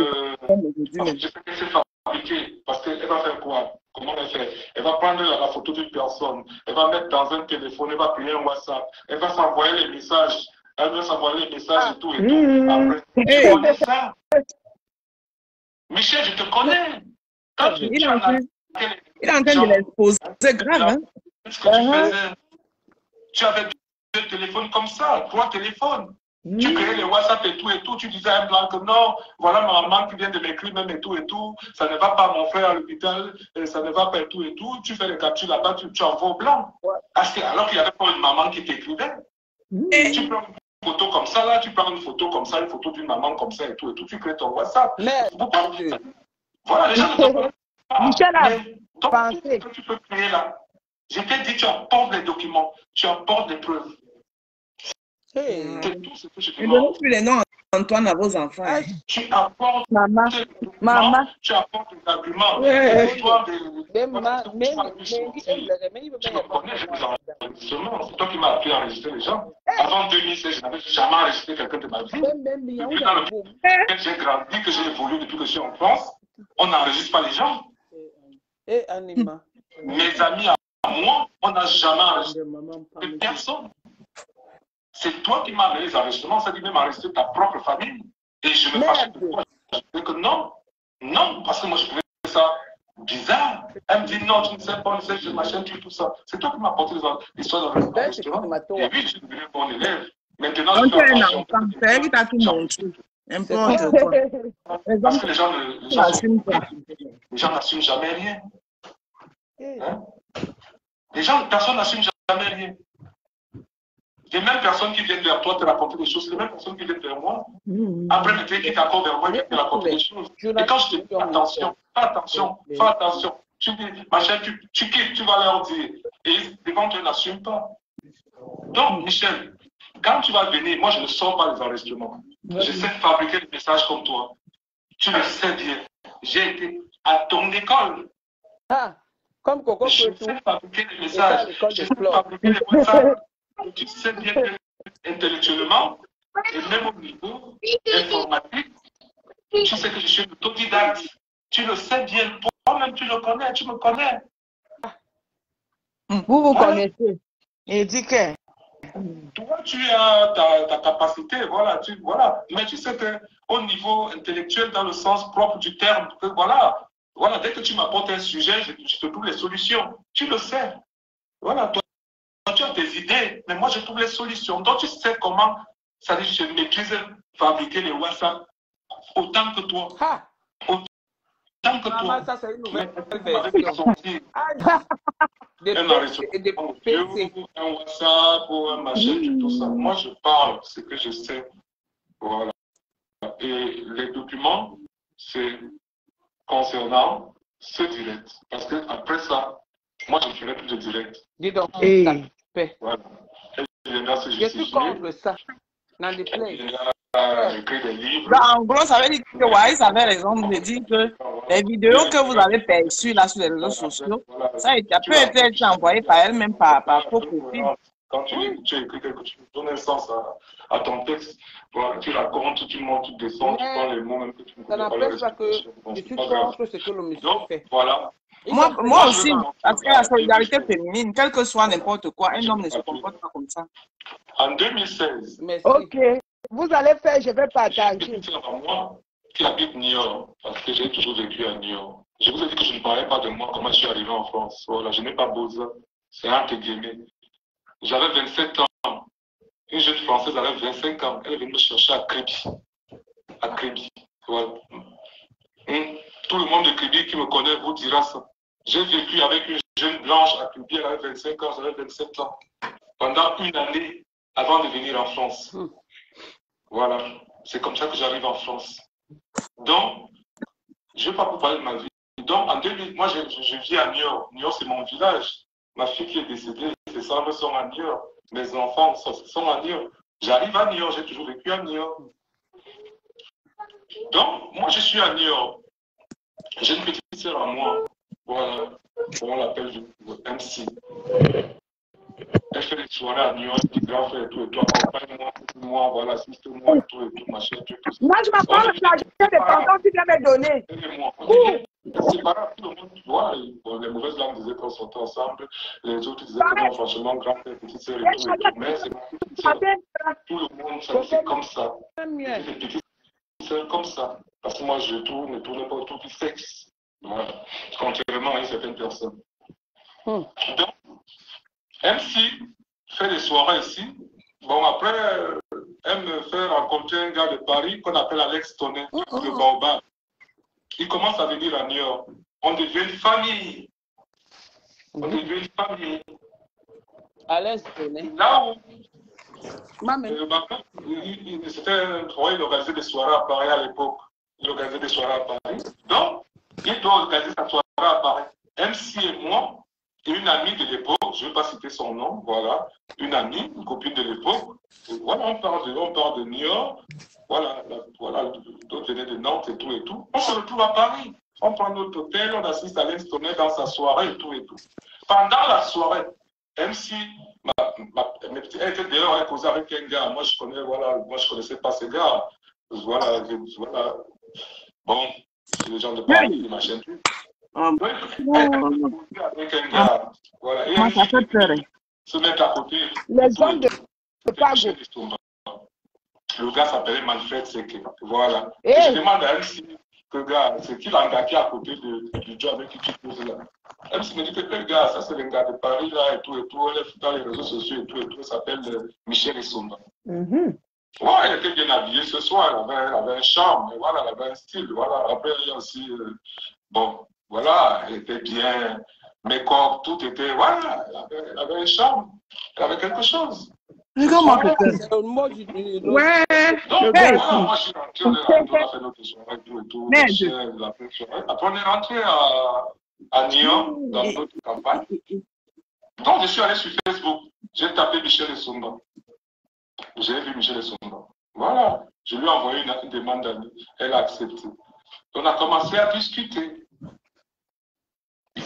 je sais que c'est fabriqué, parce qu'elle va faire quoi? Comment elle fait? Elle va prendre la photo d'une personne, elle va mettre dans un téléphone, elle va créer un WhatsApp, elle va s'envoyer les messages, elle va s'envoyer les messages et tout et tout. Après, tu connais ça? Michel, je te connais. Quand il est en train de l'exposer. C'est grave, hein? Ce que tu faisais, tu avais 2 téléphones comme ça, 3 téléphones. Tu créais les WhatsApp et tout, tu disais à un blanc que non, voilà ma maman qui vient de m'écrire même et tout, ça ne va pas mon frère à l'hôpital, ça ne va pas et tout, tu fais les captures là-bas, tu envoies au blanc. Alors qu'il n'y avait pas une maman qui t'écrivait. Tu prends une photo comme ça, là, tu prends une photo comme ça, une photo d'une maman comme ça et tout, tu crées ton WhatsApp. Voilà, les gens ne comprennent pas. Michel a pensé. Tu peux créer là. Je t'ai dit, tu apportes les documents, tu apportes des preuves. Et donnez plus les noms Antoine à vos enfants. Tu apportes maman. Tu apportes des arguments. C'est toi qui m'as appris à enregistrer les gens. Avant 2016, je n'avais jamais enregistré quelqu'un de ma vie. Depuis j'ai grandi, que j'ai évolué depuis que je suis en France, on n'enregistre pas les gens. Et Anima. Mes amis à moi, on n'a jamais enregistré personne. C'est toi qui m'as amené les enregistrements, ça dit même enregistrer ta propre famille. Et je me fâche pourquoi. Je dis que non, parce que moi je trouvais ça bizarre. Elle me dit non, tu ne sais pas, je machin, tout ça. C'est toi qui m'as apporté l'histoire d'enregistrement. Et oui, je suis devenu bon élève. Maintenant, je fais attention. C'est elle qui t'a tout montré. N'importe quoi. Parce que les gens n'assument jamais rien. Hein? Personne n'assume jamais rien. Les mêmes personnes qui viennent vers toi te raconter des choses, les mêmes personnes qui viennent vers moi, après le qui t'accorde vers moi, ils viennent te raconter des choses. Et quand je te dis attention, fais attention, tu dis, machin, tu quittes, tu vas leur dire. Et devant toi, ils n'assument pas. Donc, Michel, quand tu vas venir, moi je ne sors pas les enregistrements. J'essaie de fabriquer des messages comme toi. Tu le sais bien. J'ai été à ton école. Comme Coco, je sais fabriquer des messages. Je sais fabriquer des messages. Tu sais bien intellectuellement et même au niveau informatique, tu sais que je suis autodidacte. Tu le sais bien. Toi-même, tu le connais, tu me connais. Vous connaissez. Et dis que. Toi, tu as ta capacité, voilà. Mais tu sais qu'au niveau intellectuel, dans le sens propre du terme, que voilà, dès que tu m'apportes un sujet, je te trouve les solutions. Tu le sais. Voilà, toi. Tu as des idées, mais moi je trouve les solutions. Donc tu sais comment, ça dit, je maîtrise fabriquer les WhatsApp autant que toi. Autant que toi. Ça c'est une nouvelle version. Un WhatsApp ou un machin, tout ça. Moi je parle ce que je sais. Voilà. Et les documents, c'est concernant ce direct. Parce que après ça, moi, je ne ferai plus de direct. Dis donc, Et ça fait. Voilà. Elle viendra se Je suis justifier. contre ça. Dans les Elle plays. viendra écrire des livres. Donc, en gros, ça veut dire que Waïs avait raison de dire que les vidéos que vous avez perçues là sur les réseaux sociaux, ça peut être envoyé par elle-même par faux profil. Quand tu écris quelque chose, tu donnes un sens à ton texte. Voilà, tu racontes, tu montes, tu descends, tu prends les mots même que tu ne Ça connais pas. n'empêche pas que je suis contre ce que le monsieur Donc, fait. voilà. Moi aussi, parce que la solidarité féminine, quel que soit n'importe quoi, un homme ne se comporte pas comme ça. En 2016, Merci. Ok. Vous allez faire, je vais partager. c'est moi qui habite New York, parce que j'ai toujours vécu à New York. Je vous ai dit que je ne parlais pas de moi, comment je suis arrivé en France. Voilà, je n'ai pas besoin. C'est entre guillemets. J'avais 27 ans. Une jeune Française avait 25 ans. Elle est venue me chercher à Créby. À Créby. Voilà. Tout le monde de Créby qui me connaît vous dira ça. J'ai vécu avec une jeune blanche à Créby. Elle avait 25 ans, j'avais 27 ans. Pendant une année avant de venir en France. Voilà. C'est comme ça que j'arrive en France. Donc, je ne vais pas vous parler de ma vie. Donc, en 2000, moi, je vis à New York. New York, c'est mon village. Ma fille qui est décédée, ses sœurs sont à New York. Mes enfants sont à New York. J'arrive à New York, j'ai toujours vécu à New York. Donc, moi, je suis à New York. J'ai une petite sœur à moi. Voilà. On l'appelle MC. Elle fait des soirées à New York, des grands frères et tout, accompagne-moi, voilà, assiste-moi, et tout, machin, tout. Moi, je m'apprends l'argent de tonton que tu viens me donner. C'est pas grave, tout le monde voit. Les mauvaises langues disaient qu'on sortait ensemble, les autres disaient que non, franchement, grand frère, petite sœur et tout, mais c'est ma petite sœur. Tout le monde, c'est comme ça. Des petites sœurs comme ça. Parce que moi, je ne tourne pas autour du sexe. Voilà. Contrairement à une certaine personne. Donc, MC fait des soirées ici. Bon, après, elle me fait rencontrer un gars de Paris qu'on appelle Alex Tonnet, le Baobab. Il commence à venir à New York. On devient une famille. On devient une famille. Alex Tonnet. Là où il organisait des soirées à Paris à l'époque. Il organisait des soirées à Paris. Donc, il doit organiser sa soirée à Paris. MC et moi, et une amie de l'époque, je ne vais pas citer son nom, voilà, une amie, une copine de l'époque, voilà, on part de New York, voilà, d'autres venaient de Nantes et tout. On se retrouve à Paris, on prend notre hôtel, on assiste à Alex Tonnet dans sa soirée et tout. Pendant la soirée, MC, elle était dehors, elle causait avec un gars, moi je connaissais pas ce gars, voilà, bon, c'est les gens de Paris, les machins, tout. Avec un gars, voilà. Et ça fait peur. Se mettre à côté. Les hommes de Pago. Le gars s'appelait Manfred Seke. Voilà. Et je demande à MC, que gars, c'est qui l'engagé à côté du job avec qui tu poses là. MC me dit que quel gars, ça c'est le gars de Paris là et tout. Elle est dans les réseaux sociaux et tout. Il s'appelle Michel Essomba. Ouais, elle était bien habillée ce soir. Elle avait un charme, voilà, elle avait un style. Voilà. Après, il y a aussi. Bon. Voilà, elle était bien, make-up, tout était, voilà, elle avait un charme, elle avait quelque chose. C'est le mot du Ouais. Donc, voilà, moi je suis rentré, on a fait notre soirée, tout et tout. Après, on est rentré à Nyon, dans notre campagne. Donc, je suis allé sur Facebook, j'ai tapé Michel Essomba. J'ai vu Michel Essomba. Voilà, je lui ai envoyé une demande d'amis, elle a accepté. On a commencé à discuter.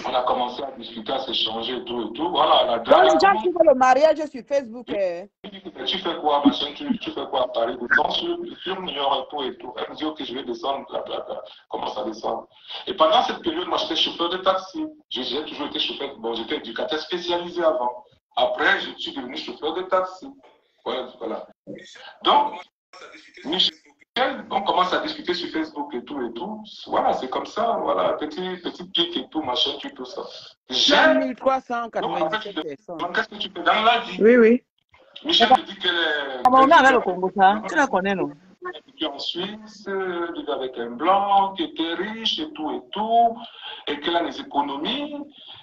On a commencé à discuter, à s'échanger et tout. Voilà, la dame. les gens qui veulent le mariage sur Facebook. Tu fais quoi, machin, tu fais quoi à Paris? Descends sur New York et tout. Elle me dit, ok, je vais descendre, blablabla. Commence à descendre. Et pendant cette période, moi, j'étais chauffeur de taxi. J'ai toujours été chauffeur. Bon, j'étais éducateur spécialisé avant. Après, je suis devenu chauffeur de taxi. Voilà. Donc, Michel, on commence à discuter sur Facebook et tout. Voilà, c'est comme ça, voilà, petit pic et tout, machin, tout ça. J'aime 1397 personnes. Qu'est-ce que tu fais dans la vie? Oui. Michel me dit qu'elle est... On est avec le Congo, ça. Tu la connais, non? vécu en Suisse, vivait avec un blanc qui était riche et tout, et qu'elle a des économies,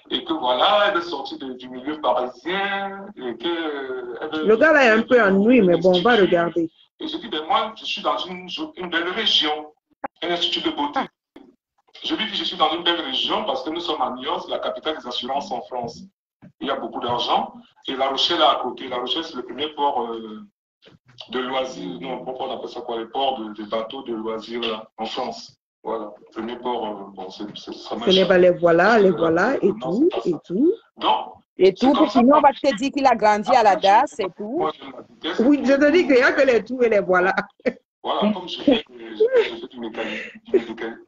et que voilà, elle est sortie du milieu parisien, et que... Le gars là est un peu ennuyé, mais bon, on va regarder. Et je dis, ben moi, je suis dans une belle région, un institut de beauté. Je lui dis, je suis dans une belle région parce que nous sommes à Niort, la capitale des assurances en France. Il y a beaucoup d'argent, et La Rochelle est à côté. La Rochelle, c'est le premier port de loisirs, non, on appelle ça quoi, les ports de bateaux de loisirs là, en France. Voilà, premier port, bon, c'est les voilà, et tout, et tout. Donc, et tout, puis sinon on va te dire qu'il a grandi à la DAS, c'est tout. Oui, je te dis qu'il n'y a que les tout et les voilà. Voilà, comme je fais du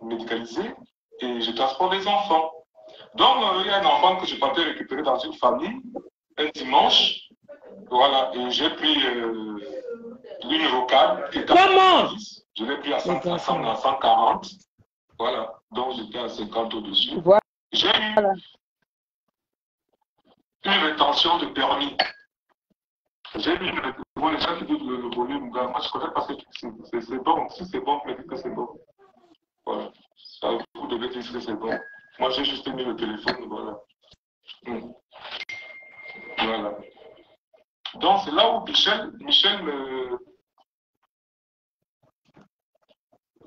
médicalisé et je transporte des enfants. Donc, il y a un enfant que je partais récupérer dans une famille un dimanche. Voilà, et j'ai pris une rocade qui était à 10. Je l'ai pris à 140. Voilà, donc j'étais à 50 au-dessus. Voilà. J'ai eu une rétention de permis. J'ai eu une rétention. Les gens qui disent le volume, moi je connais parce que c'est bon. Si c'est bon, vous me dites que c'est bon. Voilà. Ça, vous devez dire que c'est bon. Moi j'ai juste mis le téléphone, voilà. Voilà. Donc c'est là où Michel me...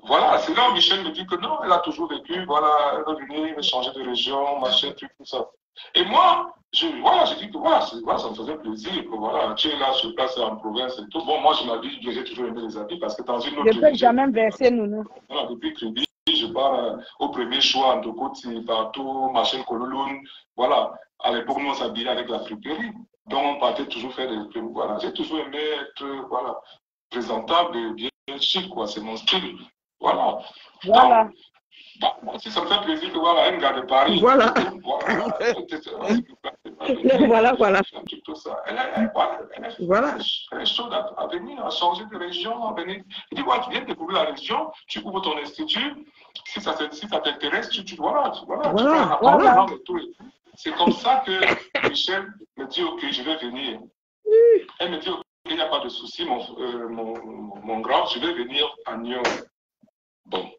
Voilà, c'est là où Michel me dit que non, elle a toujours vécu, voilà, elle va venir changer de région, machin, tout ça. Et moi, j'ai dit que voilà, ça me faisait plaisir, que voilà, tu es là sur place en province et tout. Bon, moi, je m'habille, j'ai toujours aimé les habits parce que dans une autre je ne peux jamais verser, Nounou. Voilà, depuis crédit, je pars au premier choix, en Dokoti, partout, machin, Kololoun. Voilà, à l'époque, nous, on s'habillait avec la friperie. Donc, on partait toujours faire des... Voilà, j'ai toujours aimé être, voilà, présentable et bien chic, quoi, c'est mon style. Voilà. Voilà. Donc, bah, moi aussi, ça me fait plaisir que voilà, un gars de Paris. Voilà. Voilà. Elle est chaude à venir, à changer de région, à venir. Il dit, voilà, tu viens de découvrir la région, tu ouvres ton institut. Si ça t'intéresse, tu voilà. C'est comme ça que Michel me dit, ok, je vais venir. Elle me dit, ok, il n'y a pas de souci, mon grand, je vais venir à Niort. Bon.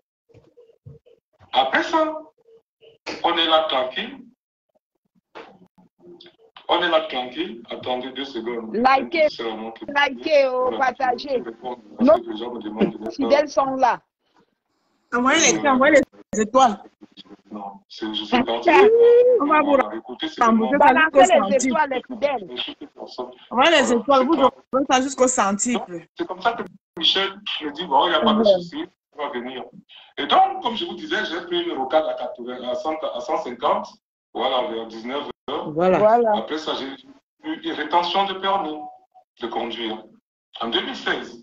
Après ça, on est là tranquille. Attendez 2 secondes. Likez, partagez. Nos fidèles sont là. Envoyez les étoiles. Non, je sais pas. On va vous écouter, balancer les étoiles, les fidèles. Envoyez les étoiles, vous devez ça jusqu'au centime. C'est comme ça que Michel me dit, bon, il n'y a pas de souci, on va venir. Et donc, comme je vous disais, j'ai pris une rocade à 150, voilà, vers 19h. Voilà. Après ça, j'ai eu une rétention de permis de conduire en 2016.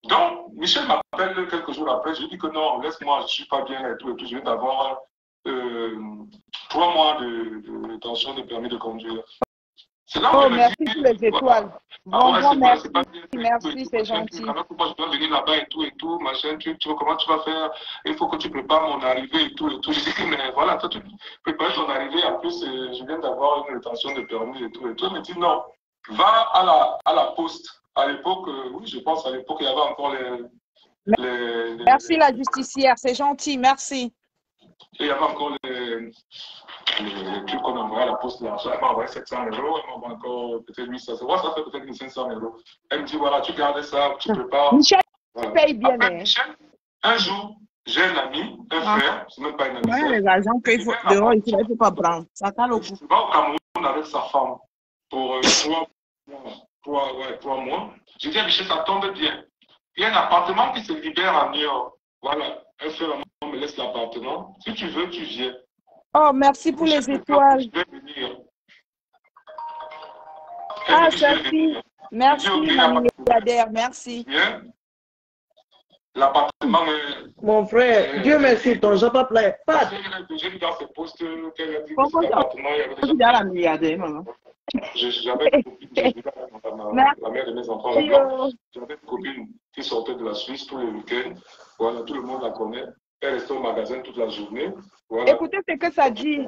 Donc, Michel m'appelle quelques jours après, je lui dis que non, laisse-moi, je ne suis pas bien et tout, je viens d'avoir 3 mois de rétention de permis de conduire. C'est là où merci pour les étoiles. Merci, c'est gentil. Moi, je dois venir là-bas et tout, machin, comment tu vas faire? Il faut que tu prépares mon arrivée et tout. Je dis que, mais voilà, toi, tu prépares ton arrivée, en plus, je viens d'avoir une rétention de permis et tout. Il me dit non, va à la poste. À l'époque, oui, je pense à l'époque, il y avait encore les... Merci la justicière, c'est gentil, merci. Et il y avait encore les trucs qu'on envoyait à la poste, l'argent. Elle m'a envoyé 700 €, elle m'a envoyé encore peut-être 800 €. Ça fait peut-être 500 €. Elle me dit, voilà, tu gardes ça, tu prépares. Michel paye bien. Après, Michel, un jour, j'ai un ami, un frère, c'est même pas un ami. Ouais, les agents qu'il faut dehors, il ne faut pas prendre. Ça cale au cou. Il va au Cameroun avec sa femme pour 3 mois. J'ai dit à Michel, ça tombe bien. Il y a un appartement qui se libère à Niort. Voilà, un frère me laisse l'appartement. Si tu veux, tu viens. Oh, merci pour les étoiles. Je vais venir. Ah, Sophie. Merci, mamie milliardaire. Merci. Bien. L'appartement est... Mon frère, Dieu merci, ton job pas. J'ai vu dans ses postes qu'elle a dit que Pourquoi cet appartement, il y avait tu déjà... as la milliardaire, maman? J'avais une copine, la mère de mes enfants. J'avais une copine qui sortait de la Suisse tous les week-ends. Voilà, tout le monde la connaît. Elle restait au magasin toute la journée. Voilà. Écoutez ce que ça dit. Je ne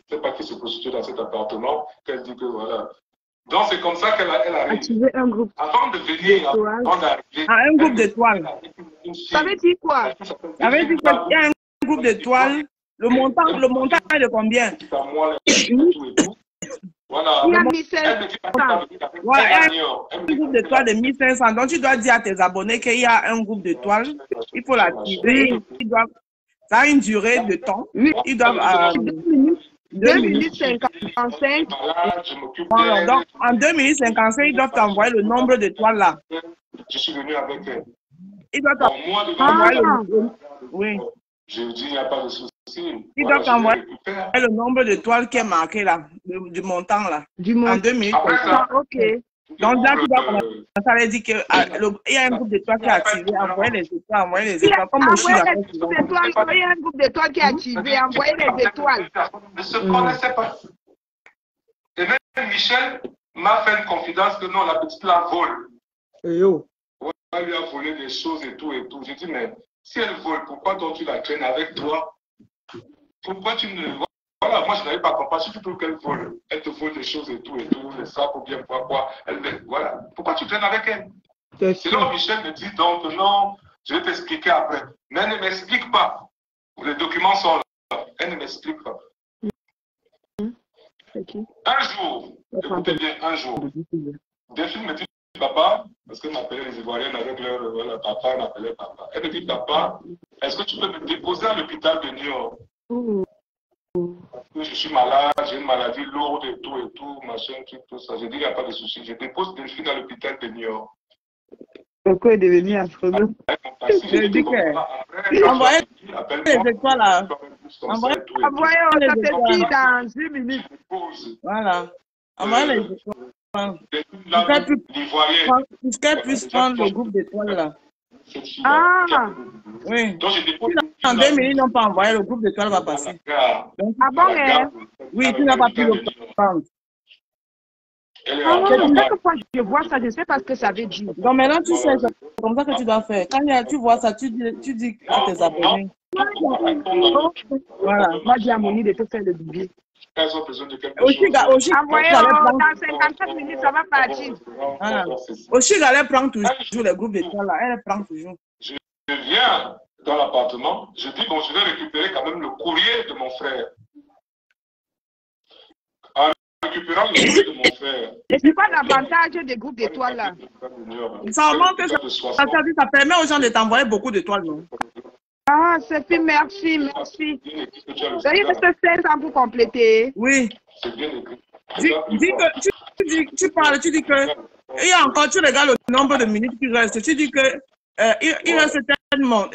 sais pas qui se prostitue dans cet appartement. Qu'elle dit que voilà, Donc, c'est comme ça qu'elle arrive. Activer un groupe. Avant de venir, avant d'arriver. Ah, un groupe d'étoiles. Ça veut dire quoi? Ça veut dire qu'il y a un groupe d'étoiles. Le montant est de combien? Voilà. Il y a 1500. Voilà, un groupe d'étoiles de 1500. Donc, tu dois dire à tes abonnés qu'il y a un groupe d'étoiles. Il faut l'activer. Ça a une durée de temps. Ils doivent... 2 minutes 55. Voilà, donc, en 2 minutes 55, ils doivent t'envoyer le nombre d'étoiles là. Je suis venu avec elle. Ils doivent t'envoyer oui. Je dis, il n'y a pas de souci. Ils doivent t'envoyer le nombre d'étoiles qui est marqué là, du montant là. En 2 minutes. Après ça, Ok. Donc là, tu dois commencer. Ça veut dire qu'il y a un groupe d'étoiles qui est activé. Envoyez les étoiles, envoyez les étoiles. Comme Envoyez un groupe d'étoiles qui est activé. Envoyez les étoiles. Ne se connaissait pas. Et même Michel m'a fait une confidence que non, la petite la vole. Elle lui a volé des choses et tout et tout. J'ai dit, mais si elle vole, pourquoi donc tu la traînes avec toi? Pourquoi tu ne... Voilà, moi je n'avais pas compris. Si tu trouves qu'elle vole, elle te vole des choses et tout, les sacs ou bien quoi. Voilà. Pourquoi tu traînes avec elle? Sinon Michel me dit donc non, je vais t'expliquer après. Mais elle ne m'explique pas. Les documents sont là. Elle ne m'explique pas. Un jour, écoutez bien, un jour, Delphine me dit papa, parce qu'elle m'appelait les Ivoiriennes avec leur papa, elle m'appelait papa. Elle me dit papa, est-ce que tu peux me déposer à l'hôpital de New York? Parce que je suis malade, j'ai une maladie lourde et tout, machin, tout ça. J'ai dit, il n'y a pas de souci. Je dépose Delphine à l'hôpital de New York. Pourquoi est devenu affreux? Je dis que... Envoyez les étoiles là. Envoyez, on s'appelle dans 10 minutes. Voilà. Envoyez les étoiles. Pour qu'elle puisse prendre le groupe d'étoiles là. Ah! Oui. En 2 minutes, ils n'ont pas envoyé, le groupe d'étoiles va passer. Donc, ah bon, hein? Oui, tu n'as pas pu le prendre. Chaque fois que je vois ça, je sais pas ce que ça veut dire. Donc maintenant, tu sais, c'est comme ça que tu dois faire. Quand tu vois ça, tu dis à tes abonnés. Voilà. Moi, j'ai Harmonie de te faire le billet. Aussi, envoyez dans 54 minutes, ça va partir. Voilà. Aussi, elle prend toujours les groupes d'étoiles là. Elle prend toujours. Je viens dans l'appartement, je dis bon, je vais récupérer quand même le courrier de mon frère. En récupérant le courrier de mon frère. Et c'est quoi l'avantage des groupes d'étoiles là? Ça montre que ça permet aux gens de t'envoyer beaucoup d'étoiles, non? Ah, c'est puis merci. Ça y est, c'est 16 ans pour compléter. Oui. C'est bien écrit. Tu parles, tu dis que il y a encore, tu regardes le nombre de minutes qui restent, tu dis que il reste tellement